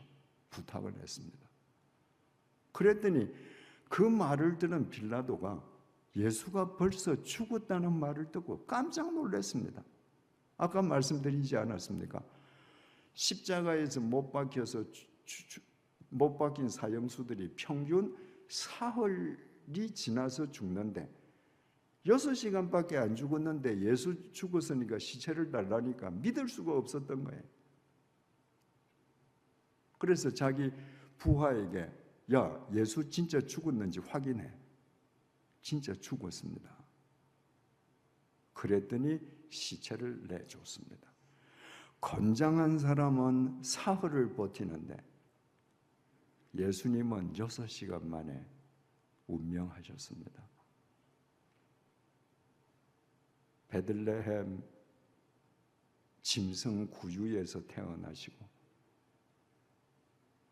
부탁을 했습니다. 그랬더니 그 말을 들은 빌라도가 예수가 벌써 죽었다는 말을 듣고 깜짝 놀랐습니다. 아까 말씀드리지 않았습니까? 십자가에서 못 박힌 사형수들이 평균 사흘이 지나서 죽는데 6시간밖에 안 죽었는데 예수 죽었으니까 시체를 달라니까 믿을 수가 없었던 거예요. 그래서 자기 부하에게 야, 예수 진짜 죽었는지 확인해. 진짜 죽었습니다. 그랬더니 시체를 내줬습니다. 건장한 사람은 사흘을 버티는데 예수님은 6시간 만에 운명하셨습니다. 베들레헴 짐승 구유에서 태어나시고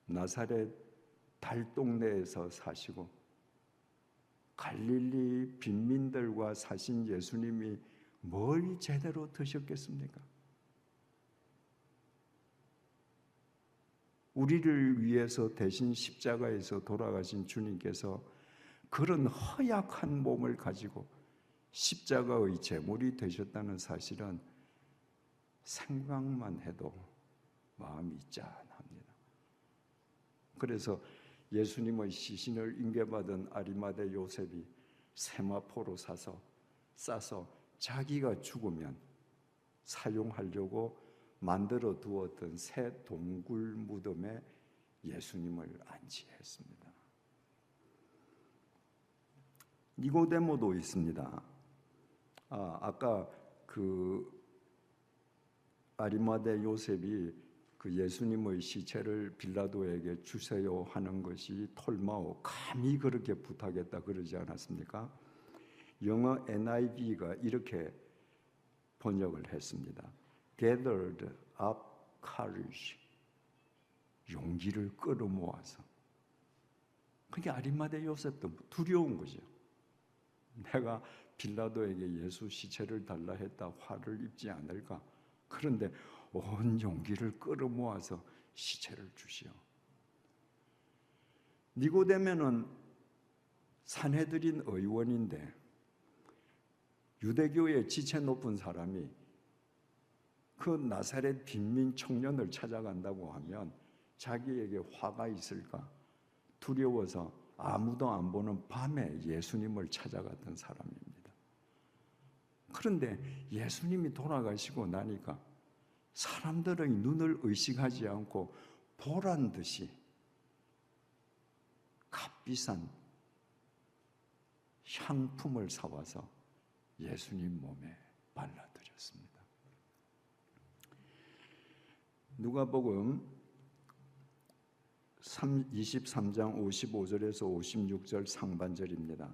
나사렛 달동네에서 사시고 갈릴리 빈민들과 사신 예수님이 뭘 제대로 드셨겠습니까? 우리를 위해서 대신 십자가에서 돌아가신 주님께서 그런 허약한 몸을 가지고 십자가의 제물이 되셨다는 사실은 생각만 해도 마음이 짠합니다. 그래서 예수님의 시신을 인계받은 아리마대 요셉이 세마포로 싸서 자기가 죽으면 사용하려고 만들어 두었던 새 동굴 무덤에 예수님을 안치했습니다. 니고데모도 있습니다. 아까 그 아리마대 요셉이 그 예수님의 시체를 빌라도에게 주세요 하는 것이 톨마오 감히 그렇게 부탁했다 그러지 않았습니까? 영어 NIV가 이렇게 번역을 했습니다. Gathered up courage. 용기를 끌어모아서. 그게 아리마대 요셉도 두려운 거죠. 내가 빌라도에게 예수 시체를 달라 했다 화를 입지 않을까? 그런데 온 용기를 끌어모아서 시체를 주시오. 니고데모는 산헤드린 의원인데 유대교의 지체 높은 사람이 그 나사렛 빈민 청년을 찾아간다고 하면 자기에게 화가 있을까 두려워서 아무도 안 보는 밤에 예수님을 찾아갔던 사람입니다. 그런데 예수님이 돌아가시고 나니까 사람들의 눈을 의식하지 않고 보란 듯이 값비싼 향품을 사와서 예수님 몸에 발라드렸습니다. 누가복음 23장 55절에서 56절 상반절입니다.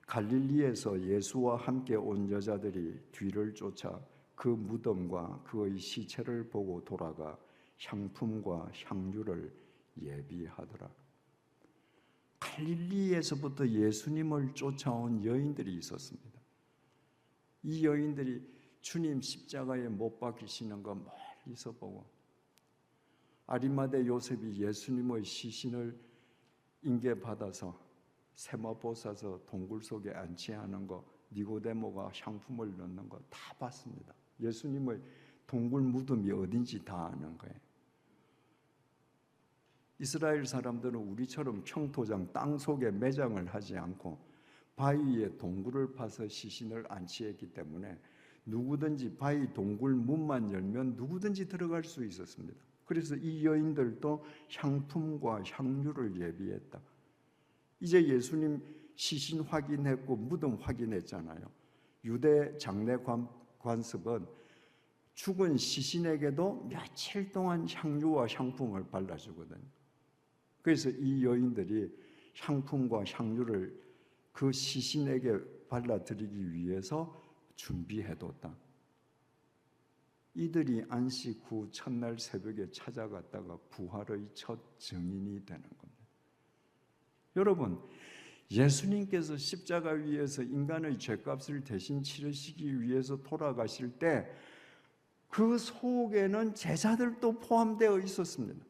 갈릴리에서 예수와 함께 온 여자들이 뒤를 쫓아 그 무덤과 그의 시체를 보고 돌아가 향품과 향유를 예비하더라. 갈릴리에서부터 예수님을 쫓아온 여인들이 있었습니다. 이 여인들이 주님 십자가에 못 박히시는 거 멀리서 보고 아리마대 요셉이 예수님의 시신을 인계받아서 세마포 싸서 동굴 속에 안치하는 거, 니고데모가 향품을 넣는 거 다 봤습니다. 예수님의 동굴 무덤이 어딘지 다 아는 거예요. 이스라엘 사람들은 우리처럼 청토장 땅 속에 매장을 하지 않고 바위에 동굴을 파서 시신을 안치했기 때문에 누구든지 바위 동굴 문만 열면 누구든지 들어갈 수 있었습니다. 그래서 이 여인들도 향품과 향유를 예비했다. 이제 예수님 시신 확인했고 무덤 확인했잖아요. 유대 장례 관습은 죽은 시신에게도 며칠 동안 향유와 향품을 발라주거든요. 그래서 이 여인들이 향품과 향유를 그 시신에게 발라드리기 위해서 준비해뒀다. 이들이 안식 후 첫날 새벽에 찾아갔다가 부활의 첫 증인이 되는 겁니다. 여러분, 예수님께서 십자가 위에서 인간의 죄값을 대신 치르시기 위해서 돌아가실 때 그 속에는 제자들도 포함되어 있었습니다.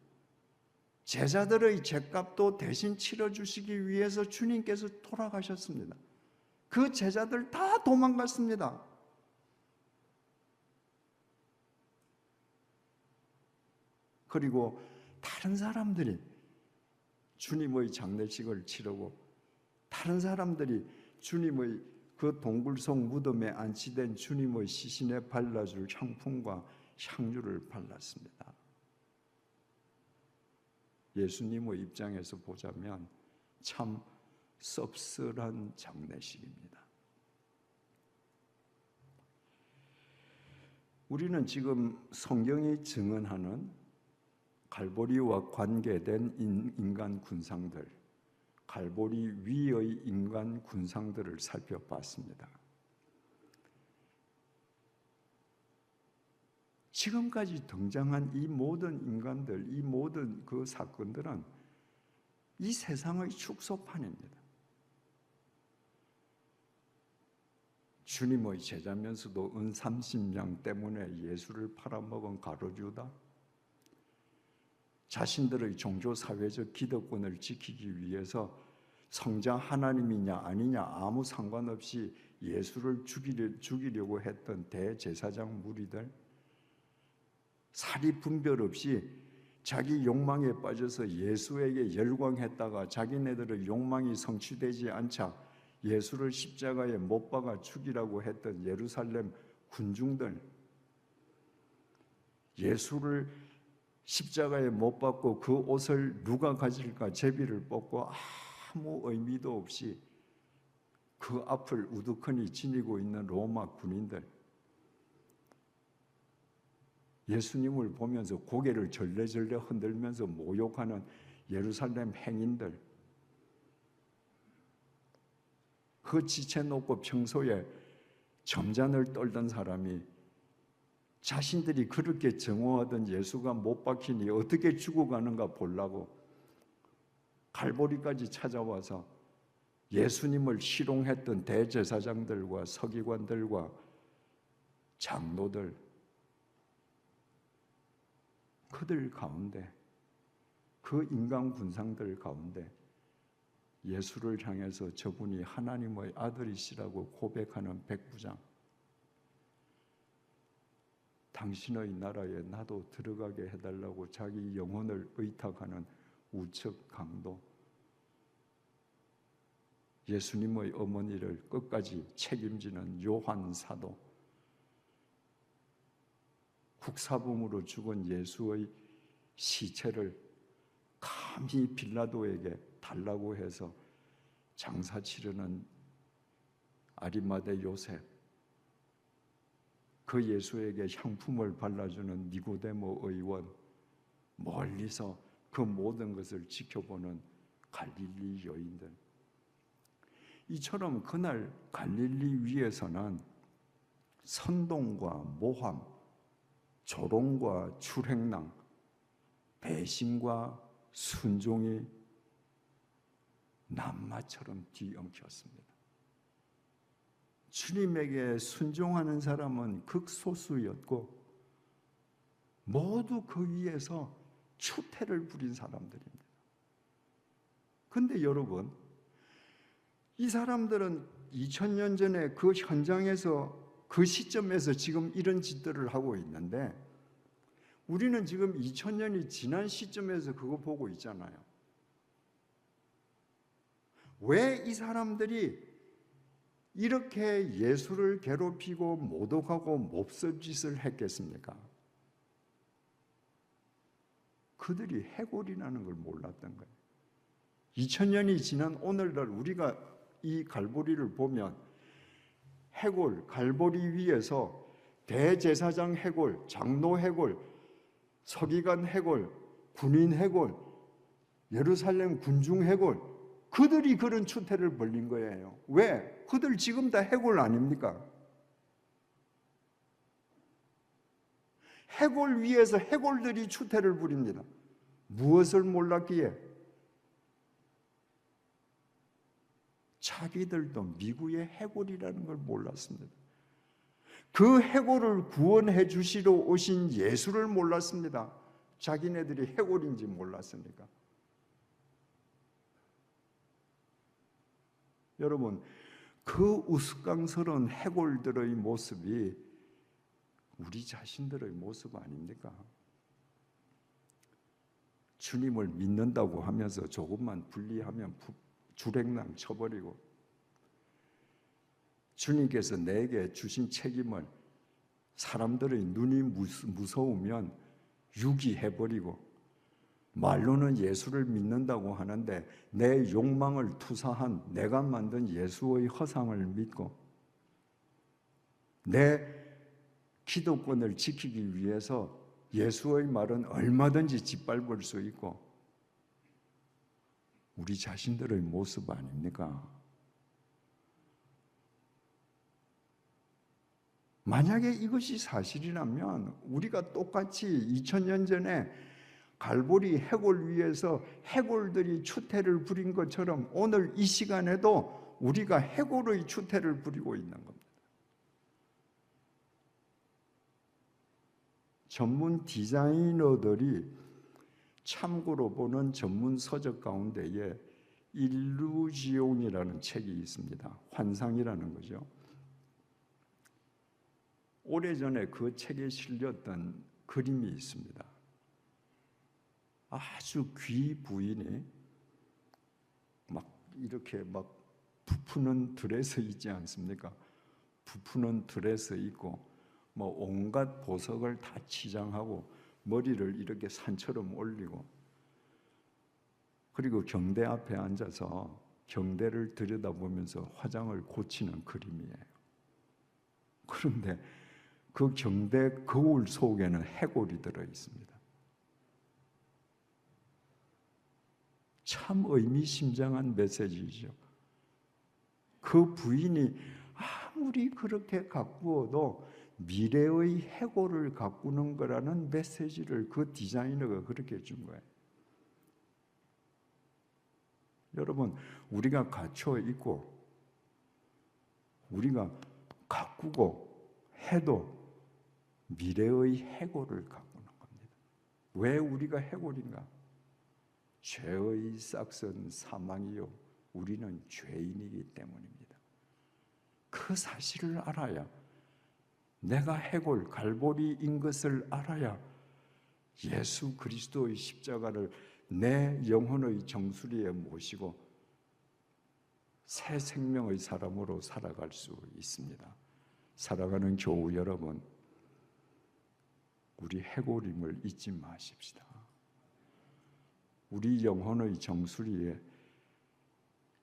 제자들의 죄값도 대신 치러주시기 위해서 주님께서 돌아가셨습니다. 그 제자들 다 도망갔습니다. 그리고 다른 사람들이 주님의 장례식을 치르고 다른 사람들이 주님의 그 동굴속 무덤에 안치된 주님의 시신에 발라줄 향품과 향유를 발랐습니다. 예수님의 입장에서 보자면 참 씁쓸한 장례식입니다. 우리는 지금 성경이 증언하는 갈보리와 관계된 인간 군상들, 갈보리 위의 인간 군상들을 살펴봤습니다. 지금까지 등장한 이 모든 인간들, 이 모든 그 사건들은 이 세상의 축소판입니다. 주님의 제자면서도 은 30냥 때문에 예수를 팔아먹은 가룟유다, 자신들의 종교사회적 기득권을 지키기 위해서 성자 하나님이냐 아니냐 아무 상관없이 예수를 죽이려고 했던 대제사장 무리들, 사리 분별 없이 자기 욕망에 빠져서 예수에게 열광했다가 자기네들의 욕망이 성취되지 않자 예수를 십자가에 못 박아 죽이라고 했던 예루살렘 군중들, 예수를 십자가에 못 박고 그 옷을 누가 가질까 제비를 뽑고 아무 의미도 없이 그 앞을 우두커니 지니고 있는 로마 군인들, 예수님을 보면서 고개를 절레절레 흔들면서 모욕하는 예루살렘 행인들, 그 지체놓고 평소에 점잔을 떨던 사람이 자신들이 그렇게 정오하던 예수가 못 박히니 어떻게 죽어가는가 보려고 갈보리까지 찾아와서 예수님을 희롱했던 대제사장들과 서기관들과 장로들, 그들 가운데, 그 인간 군상들 가운데 예수를 향해서 저분이 하나님의 아들이시라고 고백하는 백부장, 당신의 나라에 나도 들어가게 해달라고 자기 영혼을 의탁하는 우측 강도, 예수님의 어머니를 끝까지 책임지는 요한 사도, 국사범으로 죽은 예수의 시체를 감히 빌라도에게 달라고 해서 장사 치르는 아리마대 요셉, 그 예수에게 향품을 발라주는 니고데모 의원, 멀리서 그 모든 것을 지켜보는 갈릴리 여인들, 이처럼 그날 갈릴리 위에서는 선동과 모함, 조롱과 출행랑, 배신과 순종이 남마처럼 뒤엉켰습니다. 주님에게 순종하는 사람은 극소수였고 모두 그 위에서 추태를 부린 사람들입니다. 그런데 여러분, 이 사람들은 2000년 전에 그 현장에서 그 시점에서 지금 이런 짓들을 하고 있는데 우리는 지금 2000년이 지난 시점에서 그거 보고 있잖아요. 왜 이 사람들이 이렇게 예수를 괴롭히고 모독하고 몹쓸짓을 했겠습니까? 그들이 해골이라는 걸 몰랐던 거예요. 2000년이 지난 오늘날 우리가 이 갈보리를 보면 해골, 갈보리 위에서 대제사장 해골, 장로 해골, 서기관 해골, 군인 해골, 예루살렘 군중 해골, 그들이 그런 추태를 벌린 거예요. 왜? 그들 지금 다 해골 아닙니까? 해골 위에서 해골들이 추태를 부립니다. 무엇을 몰랐기에? 자기들도 미국의 해골이라는 걸 몰랐습니다. 그 해골을 구원해 주시러 오신 예수를 몰랐습니다. 자기네들이 해골인지 몰랐으니까. 여러분, 그 우스꽝스러운 해골들의 모습이 우리 자신들의 모습 아닙니까? 주님을 믿는다고 하면서 조금만 불리하면 주랭랑 쳐버리고, 주님께서 내게 주신 책임을 사람들의 눈이 무서우면 유기해버리고, 말로는 예수를 믿는다고 하는데 내 욕망을 투사한 내가 만든 예수의 허상을 믿고, 내 기독권을 지키기 위해서 예수의 말은 얼마든지 짓밟을 수 있고, 우리 자신들의 모습 아닙니까? 만약에 이것이 사실이라면 우리가 똑같이 2000년 전에 갈보리 해골 위에서 해골들이 추태를 부린 것처럼 오늘 이 시간에도 우리가 해골의 추태를 부리고 있는 겁니다. 전문 디자이너들이 참고로 보는 전문 서적 가운데에 일루지온이라는 책이 있습니다. 환상이라는 거죠. 오래전에 그 책에 실렸던 그림이 있습니다. 아주 귀 부인이 막 이렇게 막 부푸는 드레스 있지 않습니까? 부푸는 드레스 입고 뭐 온갖 보석을 다 치장하고 머리를 이렇게 산처럼 올리고, 그리고 경대 앞에 앉아서 경대를 들여다보면서 화장을 고치는 그림이에요. 그런데 그 경대 거울 속에는 해골이 들어 있습니다. 참 의미심장한 메시지죠. 그 부인이 아무리 그렇게 가꾸어도 미래의 해골을 가꾸는 거라는 메시지를 그 디자이너가 그렇게 해준 거예요. 여러분, 우리가 갖춰 있고 우리가 가꾸고 해도 미래의 해골을 가꾸는 겁니다. 왜 우리가 해골인가? 죄의 싹은 사망이요, 우리는 죄인이기 때문입니다. 그 사실을 알아야, 내가 해골 갈보리인 것을 알아야 예수 그리스도의 십자가를 내 영혼의 정수리에 모시고 새 생명의 사람으로 살아갈 수 있습니다. 살아가는 교우 여러분, 우리 해골임을 잊지 마십시다. 우리 영혼의 정수리에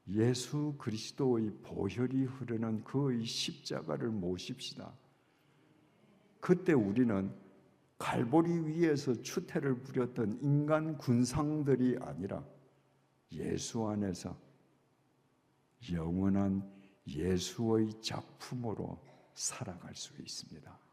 예수 그리스도의 보혈이 흐르는 그의 십자가를 모십시다. 그때 우리는 갈보리 위에서 추태를 부렸던 인간 군상들이 아니라 예수 안에서 영원한 예수의 작품으로 살아갈 수 있습니다.